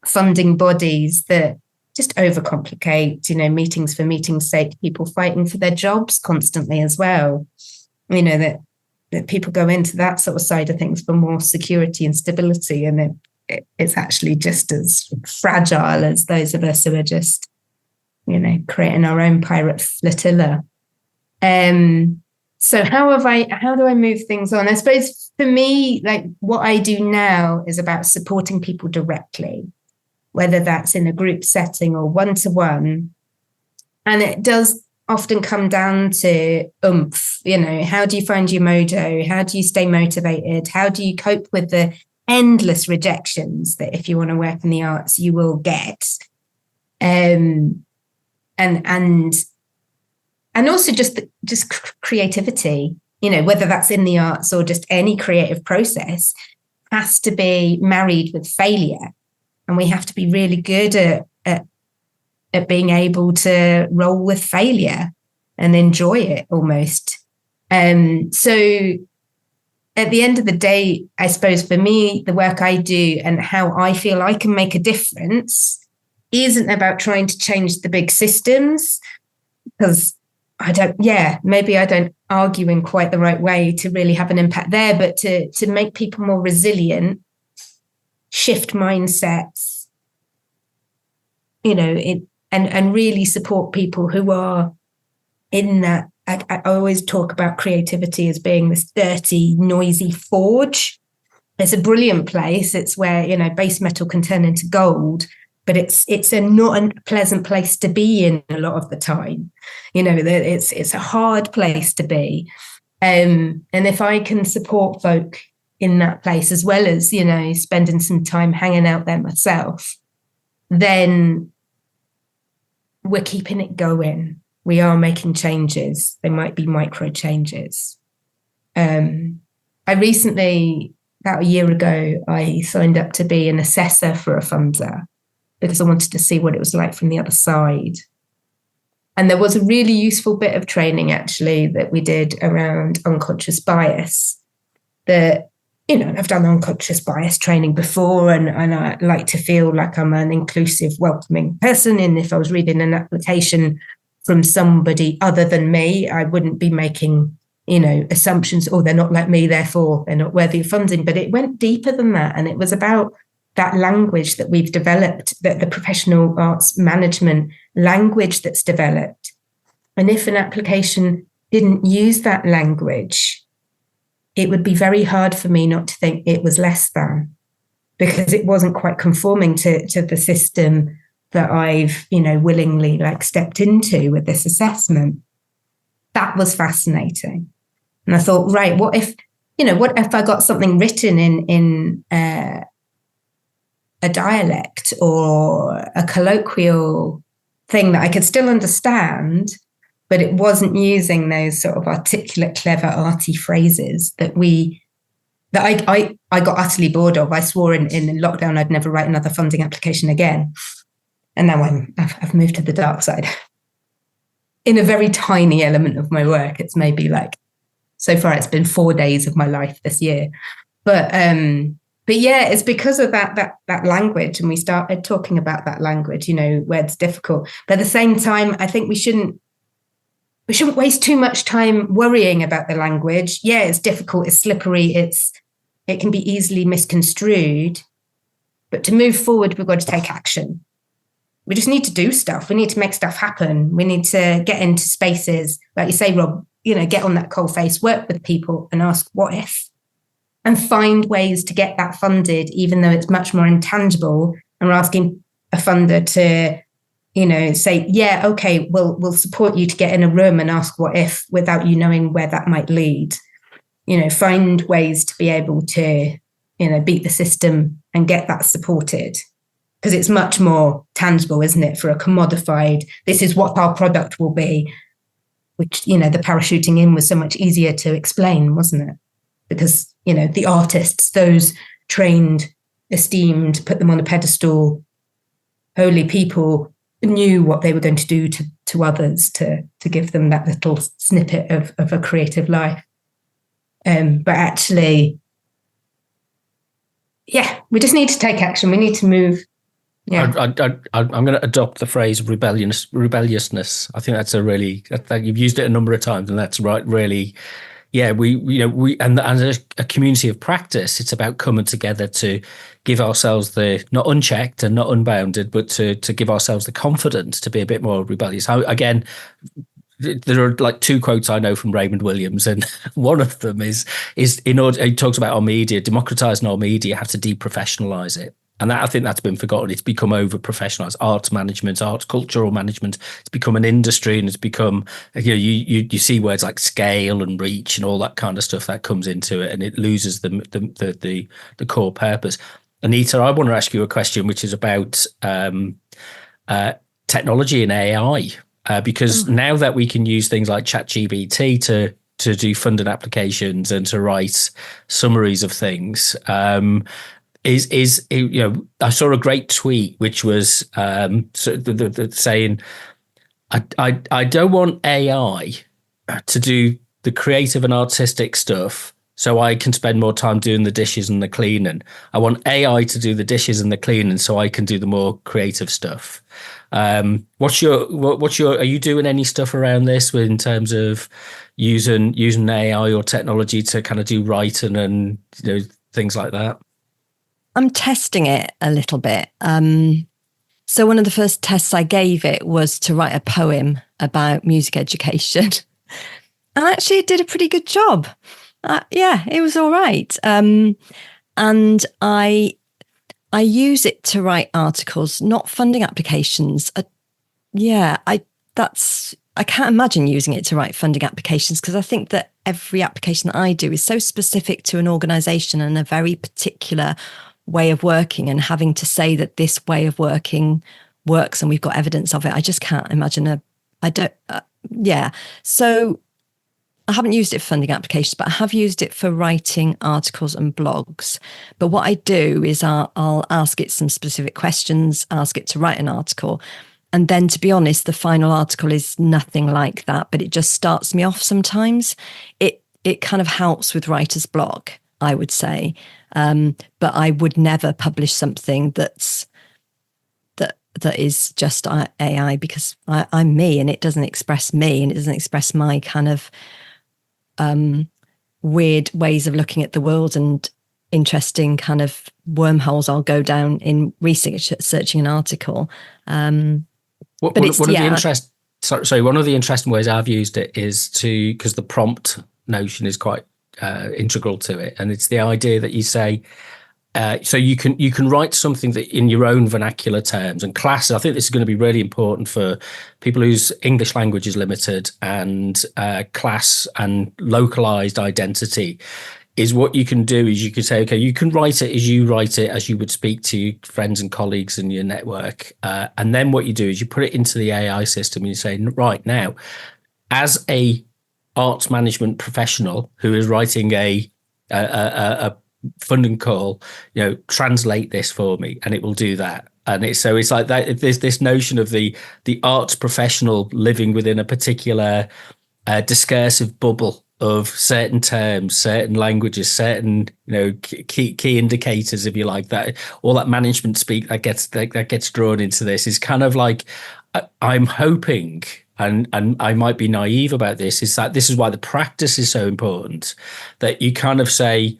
funding bodies that just overcomplicate, meetings for meetings' sake, people fighting for their jobs constantly as well. That people go into that sort of side of things for more security and stability, and it's actually just as fragile as those of us who are just, creating our own pirate flotilla. So how do I move things on? I suppose for me, what I do now is about supporting people directly, whether that's in a group setting or one-to-one. And it does often come down to oomph, how do you find your mojo? How do you stay motivated? How do you cope with the endless rejections that if you want to work in the arts, you will get? And also just creativity, whether that's in the arts or just any creative process, has to be married with failure. And we have to be really good at being able to roll with failure. and enjoy it almost. So at the end of the day, I suppose for me, the work I do and how I feel I can make a difference isn't about trying to change the big systems, because maybe I don't argue in quite the right way to really have an impact there, but to make people more resilient, shift mindsets, and really support people who are in that. I always talk about creativity as being this dirty, noisy forge. It's a brilliant place. It's where, base metal can turn into gold, but it's not a pleasant place to be in a lot of the time. It's a hard place to be. And if I can support folk in that place, as well as, spending some time hanging out there myself, then we're keeping it going. We are making changes. They might be micro changes. I recently, about a year ago, I signed up to be an assessor for a funder because I wanted to see what it was like from the other side. And there was a really useful bit of training, actually, that we did around unconscious bias. That, I've done unconscious bias training before, and I like to feel like I'm an inclusive, welcoming person. And if I was reading an application from somebody other than me, I wouldn't be making, assumptions, they're not like me, therefore they're not worthy of funding. But it went deeper than that. And it was about that language that we've developed, that the professional arts management language that's developed. And if an application didn't use that language, it would be very hard for me not to think it was less than, because it wasn't quite conforming to the system that I've, willingly stepped into with this assessment. That was fascinating. And I thought, right, what if I got something written in a dialect or a colloquial thing that I could still understand, but it wasn't using those sort of articulate, clever, arty phrases that I got utterly bored of. I swore in lockdown I'd never write another funding application again. And now I've moved to the dark side. In a very tiny element of my work, it's maybe so far it's been 4 days of my life this year. But yeah, it's because of that language, and we started talking about that language, where it's difficult. But at the same time, I think we shouldn't waste too much time worrying about the language. Yeah, it's difficult, it's slippery, it can be easily misconstrued. But to move forward, we've got to take action. We just need to do stuff. We need to make stuff happen. We need to get into spaces, like you say, Rob, get on that coal face, work with people and ask what if, and find ways to get that funded, even though it's much more intangible. And we're asking a funder to, say, yeah, okay, we'll support you to get in a room and ask what if, without you knowing where that might lead. Find ways to be able to, beat the system and get that supported. Because it's much more tangible, isn't it, for a commodified, this is what our product will be, which, the parachuting in was so much easier to explain, wasn't it? Because, the artists, those trained, esteemed, put them on a pedestal, holy people, knew what they were going to do to others to give them that little snippet of a creative life. But actually, yeah, we just need to take action. We need to move. Yeah. I'm going to adopt the phrase rebelliousness. I think that's you've used it a number of times, and that's right. Really, yeah. We and as a community of practice, it's about coming together to give ourselves the not unchecked and not unbounded, but to give ourselves the confidence to be a bit more rebellious. Again, there are two quotes I know from Raymond Williams, and one of them is in order, he talks about our media, democratizing our media, have to deprofessionalize it. And I think that's been forgotten. It's become over professionalized. Arts management, arts cultural management. It's become an industry, and it's become, you see words like scale and reach and all that kind of stuff that comes into it, and it loses the core purpose. Anita, I want to ask you a question, which is about technology and AI, because now that we can use things like ChatGPT to do funding applications and to write summaries of things. I saw a great tweet which was saying I don't want AI to do the creative and artistic stuff so I can spend more time doing the dishes and the cleaning. I want AI to do the dishes and the cleaning so I can do the more creative stuff. Are you doing any stuff around this in terms of using AI or technology to kind of do writing and things like that? I'm testing it a little bit. So one of the first tests I gave it was to write a poem about music education. And actually it did a pretty good job. Yeah, it was all right. And I use it to write articles, not funding applications. I can't imagine using it to write funding applications, because I think that every application that I do is so specific to an organisation and a very particular way of working, and having to say that this way of working works and we've got evidence of it. I just can't imagine So I haven't used it for funding applications, but I have used it for writing articles and blogs. But what I do is I'll ask it some specific questions, ask it to write an article. And then, to be honest, the final article is nothing like that, but it just starts me off sometimes. It kind of helps with writer's block, I would say. But I would never publish something that is just AI, because I'm me and it doesn't express me, and it doesn't express my kind of weird ways of looking at the world and interesting kind of wormholes I'll go down in researching an article. One of the interesting ways I've used it is because the prompt notion is quite integral to it, and it's the idea that you say, so you can write something that in your own vernacular terms. And class, I think this is going to be really important for people whose English language is limited, and class and localized identity is what you can do is you can say, okay, you can write it as you would speak to friends and colleagues in your network. And then what you do is you put it into the AI system and you say, right now, as a arts management professional who is writing a funding call, translate this for me, and it will do that. And it's like that. There's this notion of the arts professional living within a particular discursive bubble of certain terms, certain languages, certain key indicators, if you like, that all that management speak that gets drawn into this is kind of like, I'm hoping, and I might be naive about this, is that this is why the practice is so important, that you kind of say,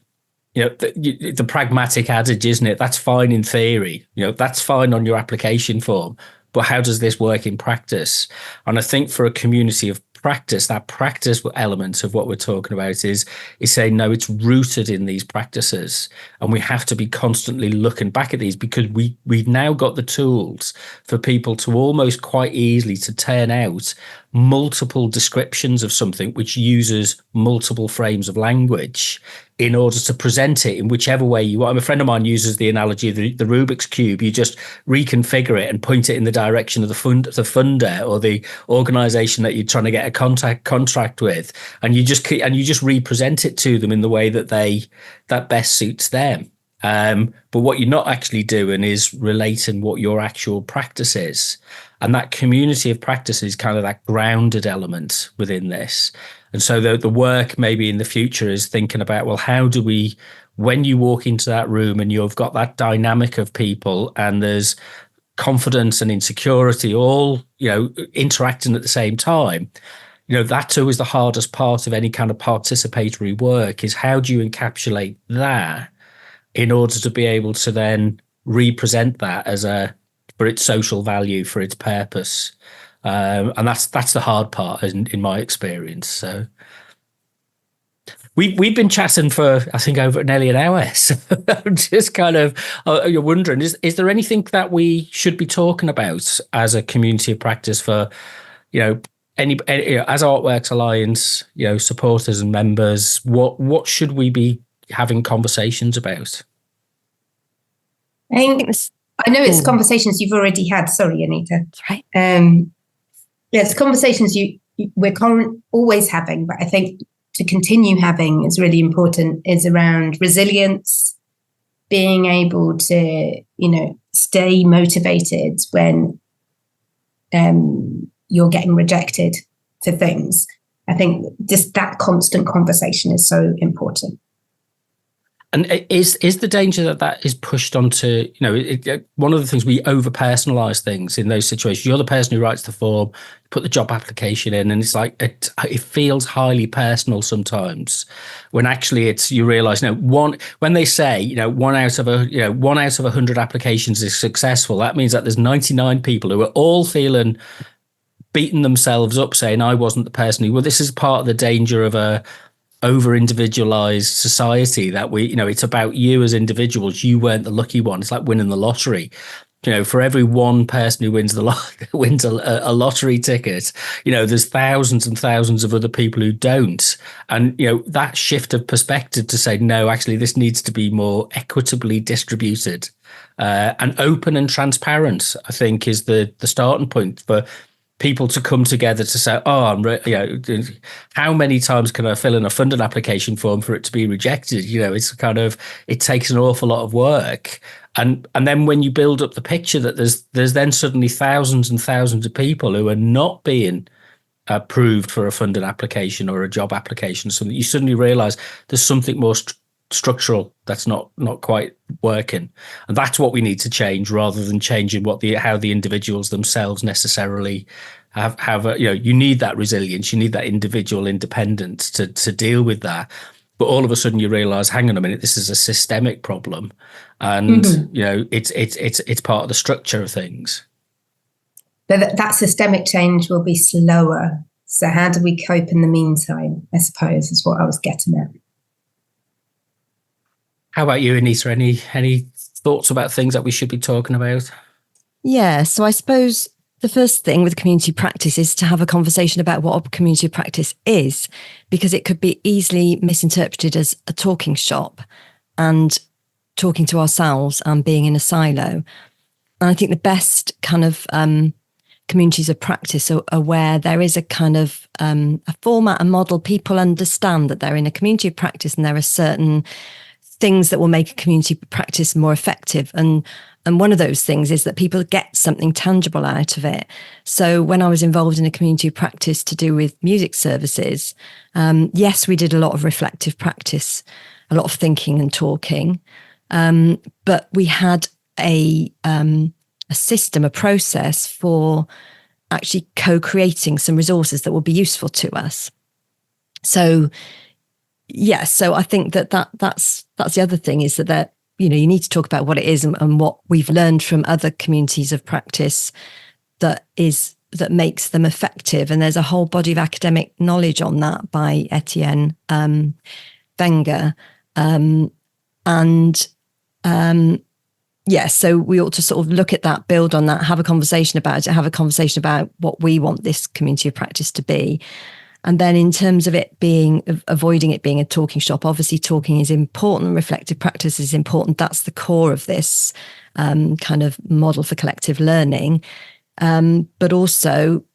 the pragmatic adage, isn't it? That's fine in theory, that's fine on your application form, but how does this work in practice? And I think for a community of practice, that practice element of what we're talking about is saying, no, it's rooted in these practices, and we have to be constantly looking back at these, because we've now got the tools for people to almost quite easily to turn out multiple descriptions of something which uses multiple frames of language in order to present it in whichever way you want. A friend of mine uses the analogy of the Rubik's Cube. You just reconfigure it and point it in the direction of the funder or the organization that you're trying to get a contract with, and you just represent it to them in the way that best suits them. But what you're not actually doing is relating what your actual practice is. And that community of practice is kind of that grounded element within this. And so the work maybe in the future is thinking about, well, how do we, when you walk into that room and you've got that dynamic of people and there's confidence and insecurity all, interacting at the same time, that too is the hardest part of any kind of participatory work, is how do you encapsulate that in order to be able to then represent that for its social value, for its purpose. And that's the hard part in my experience. So we've been chatting for, I think, over nearly an hour. So I'm just kind of you're wondering, is there anything that we should be talking about as a community of practice for, any as ArtWorks Alliance, supporters and members? What should we be having conversations about? I know it's conversations you've already had. Sorry, Anita. That's right. It's conversations we're always having, but I think to continue having is really important, is around resilience, being able to, stay motivated when you're getting rejected for things. I think just that constant conversation is so important. And is the danger that is pushed onto, one of the things, we over personalize things in those situations. You're the person who writes the form, put the job application in, and it's like it feels highly personal sometimes, when actually you realize, when they say, one out of 100 applications is successful, that means that there's 99 people who are all feeling beating themselves up, saying, I wasn't the person who. Well, this is part of the danger of a over individualized society, that it's about you as individuals. You weren't the lucky one. It's like winning the lottery. For every one person who wins wins a lottery ticket, there's thousands and thousands of other people who don't. And that shift of perspective to say, no, actually this needs to be more equitably distributed and open and transparent, I think, is the starting point for people to come together to say, how many times can I fill in a funding application form for it to be rejected? It's it takes an awful lot of work. And then when you build up the picture that there's then suddenly thousands and thousands of people who are not being approved for a funding application or a job application, so that you suddenly realize there's something more structural that's not quite working. And that's what we need to change, rather than changing how the individuals themselves necessarily have you need that resilience, you need that individual independence to deal with that. But all of a sudden you realize, hang on a minute, this is a systemic problem, and it's part of the structure of things. But that systemic change will be slower. So how do we cope in the meantime, I suppose, is what I was getting at. How about you, Anita? Any thoughts about things that we should be talking about? Yeah, so I suppose the first thing with community practice is to have a conversation about what a community practice is, because it could be easily misinterpreted as a talking shop and talking to ourselves and being in a silo. And I think the best kind of communities of practice are where there is a kind of a format, a model. People understand that they're in a community of practice and there are certain things that will make a community practice more effective. And one of those things is that people get something tangible out of it. So when I was involved in a community practice to do with music services, yes, we did a lot of reflective practice, a lot of thinking and talking. But we had a system, a process for actually co-creating some resources that will be useful to us. So, yes, so I think that's the other thing, is that you need to talk about what it is and what we've learned from other communities of practice that makes them effective. And there's a whole body of academic knowledge on that by Etienne Wenger. So we ought to sort of look at that, build on that, have a conversation about it, have a conversation about what we want this community of practice to be. And then in terms of avoiding it being a talking shop, obviously talking is important, reflective practice is important. That's the core of this kind of model for collective learning. But also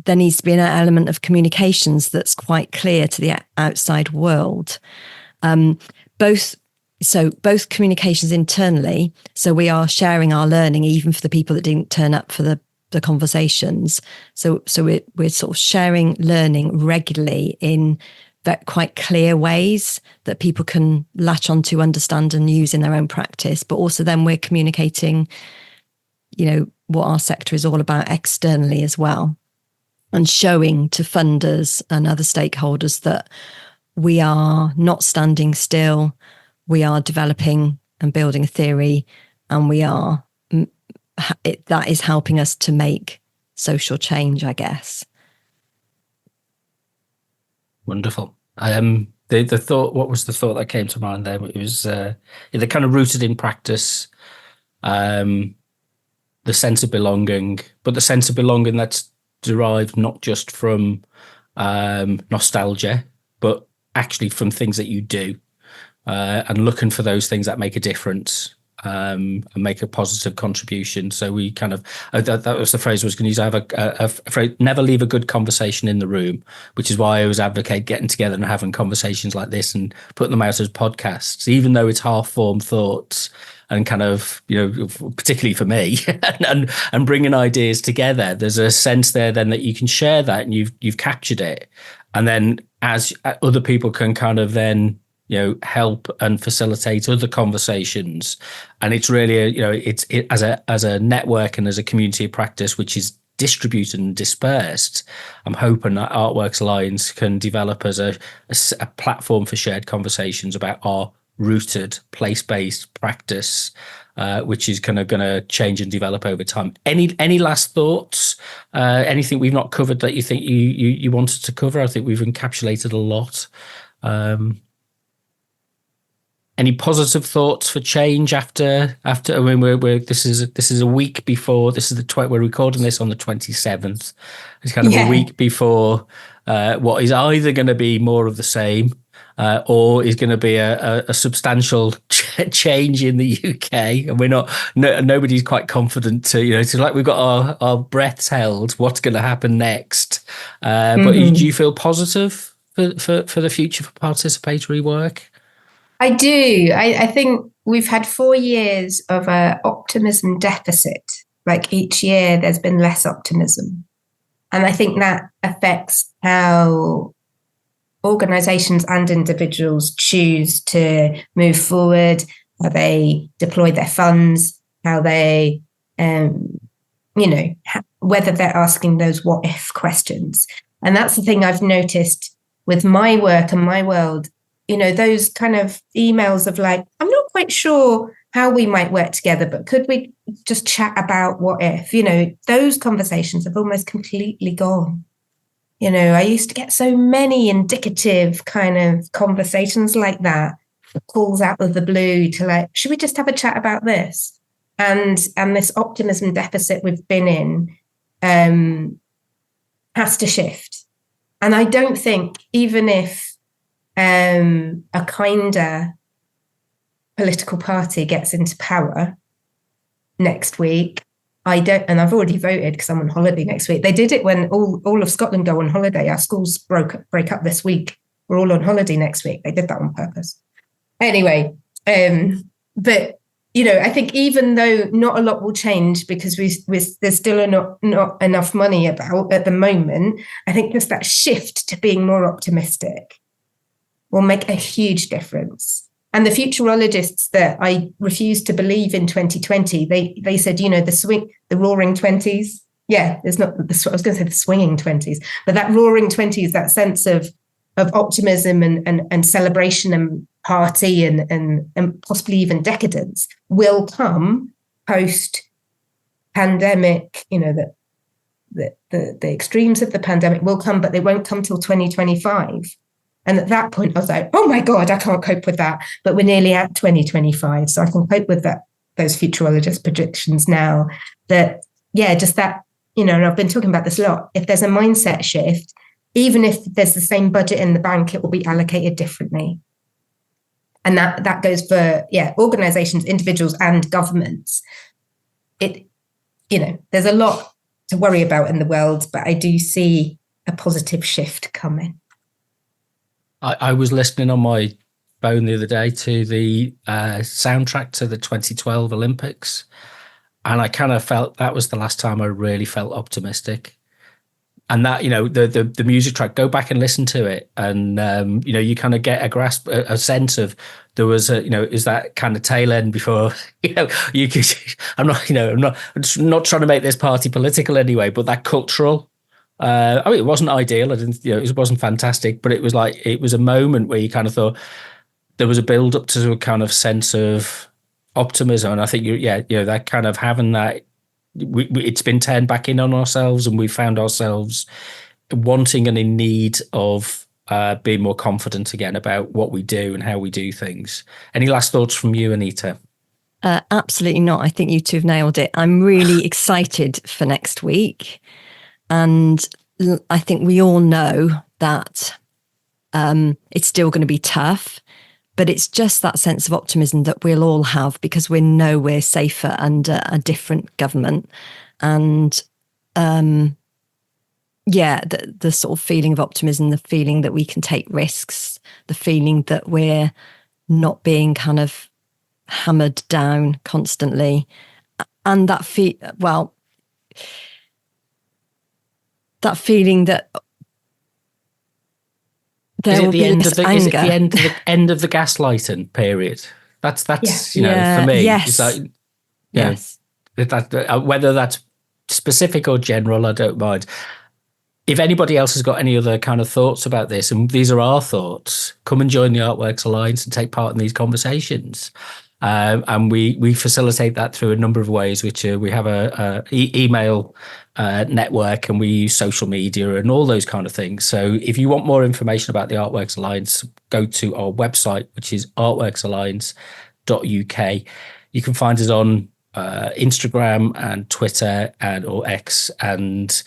there needs to be an element of communications that's quite clear to the outside world. Both communications internally, so we are sharing our learning even for the people that didn't turn up for the conversations. So we're sort of sharing learning regularly in quite clear ways that people can latch onto, understand and use in their own practice. But also then we're communicating, what our sector is all about externally as well, and showing to funders and other stakeholders that we are not standing still. We are developing and building a theory, and that is helping us to make social change, I guess. Wonderful. The thought. What was the thought that came to mind there? It was they're kind of rooted in practice, the sense of belonging, but the sense of belonging that's derived not just from nostalgia, but actually from things that you do, and looking for those things that make a difference. and make a positive contribution. So we kind of, that was the phrase I was going to use. I have a phrase, never leave a good conversation in the room, which is why I always advocate getting together and having conversations like this and putting them out as podcasts, even though it's half-formed thoughts and kind of, particularly for me, and bringing ideas together. There's a sense there then that you can share that and you've captured it. And then as other people can kind of then, help and facilitate other conversations. And it's really, it's as a network and as a community of practice, which is distributed and dispersed. I'm hoping that ArtWorks Alliance can develop as a platform for shared conversations about our rooted place-based practice, which is kind of going to change and develop over time. Any last thoughts? Anything we've not covered that you think you wanted to cover? I think we've encapsulated a lot. Any positive thoughts for change after? I mean, this is a week before. This is we're recording this on the 27th. It's kind of a week before what is either going to be more of the same, or is going to be a substantial change in the UK, and nobody's quite confident to we've got our breaths held. What's going to happen next? But do you feel positive for the future for participatory work? I do. I think we've had 4 years of an optimism deficit. Like each year, there's been less optimism. And I think that affects how organizations and individuals choose to move forward, how they deploy their funds, how they, whether they're asking those what if questions. And that's the thing I've noticed with my work and my world. Those kind of emails of like, I'm not quite sure how we might work together, but could we just chat about what if? Those conversations have almost completely gone. I used to get so many indicative kind of conversations like that, calls out of the blue to like, should we just have a chat about this? And this optimism deficit we've been in has to shift. And I don't think, even if a kinder political party gets into power next week, and I've already voted because I'm on holiday next week. They did it when all of Scotland go on holiday. Our schools break up this week. We're all on holiday next week. They did that on purpose. Anyway, but I think even though not a lot will change because there's still not enough money about at the moment, I think just that shift to being more optimistic will make a huge difference. And the futurologists that I refused to believe in 2020, they said, the roaring 20s. Yeah, there's not I was going to say the swinging 20s, but that roaring 20s, that sense of optimism and celebration and party and possibly even decadence will come post pandemic. The extremes of the pandemic will come, but they won't come till 2025. And at that point, I was like, oh my God, I can't cope with that. But we're nearly at 2025. So I can cope with those futurologist predictions now. Just that, and I've been talking about this a lot. If there's a mindset shift, even if there's the same budget in the bank, it will be allocated differently. And that goes for, organizations, individuals, and governments. There's a lot to worry about in the world, but I do see a positive shift coming. I was listening on my phone the other day to the soundtrack to the 2012 Olympics, and I kind of felt that was the last time I really felt optimistic. And that, the music track, go back and listen to it, and you kind of get a grasp, a sense of there was is that kind of tail end before you could. I'm not trying to make this party political anyway, but that cultural. It wasn't ideal. I didn't, it wasn't fantastic, but it was a moment where you kind of thought there was a build up to a kind of sense of optimism. And I think, that kind of having that, it's been turned back in on ourselves, and we found ourselves wanting and in need of being more confident again about what we do and how we do things. Any last thoughts from you, Anita? Absolutely not. I think you two have nailed it. I'm really excited for next week. And I think we all know that it's still going to be tough, But it's just that sense of optimism that we'll all have, because we know we're safer under a different government. And the sort of feeling of optimism, the feeling that we can take risks, the feeling that we're not being kind of hammered down constantly. And that feeling that there will be this anger. Is it the end of the gaslighting period? That's for me. Yes. Is that, yes. Whether that's specific or general, I don't mind. If anybody else has got any other kind of thoughts about this, and these are our thoughts, come and join the ArtWorks Alliance and take part in these conversations. And we facilitate that through a number of ways, which we have a email network, and we use social media and all those kind of things. So if you want more information about the ArtWorks Alliance, go to our website, which is artworksalliance.uk. You can find us on Instagram and Twitter or X and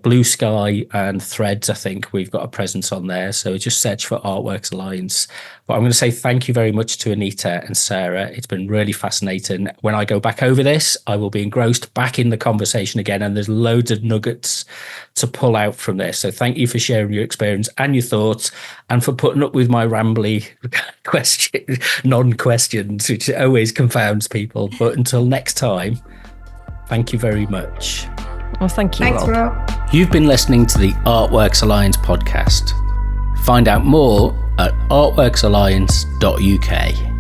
Blue Sky and Threads. I think we've got a presence on there, so just search for ArtWorks Alliance. But I'm going to say thank you very much to Anita and Sarah. It's been really fascinating. When I go back over this, I will be engrossed back in the conversation again, and there's loads of nuggets to pull out from this. So thank you for sharing your experience and your thoughts, and for putting up with my rambly non-questions, which always confounds people. But until next time, thank you very much. Well, thank you. Thanks, Rob. You've been listening to the ArtWorks Alliance podcast. Find out more at artworksalliance.uk.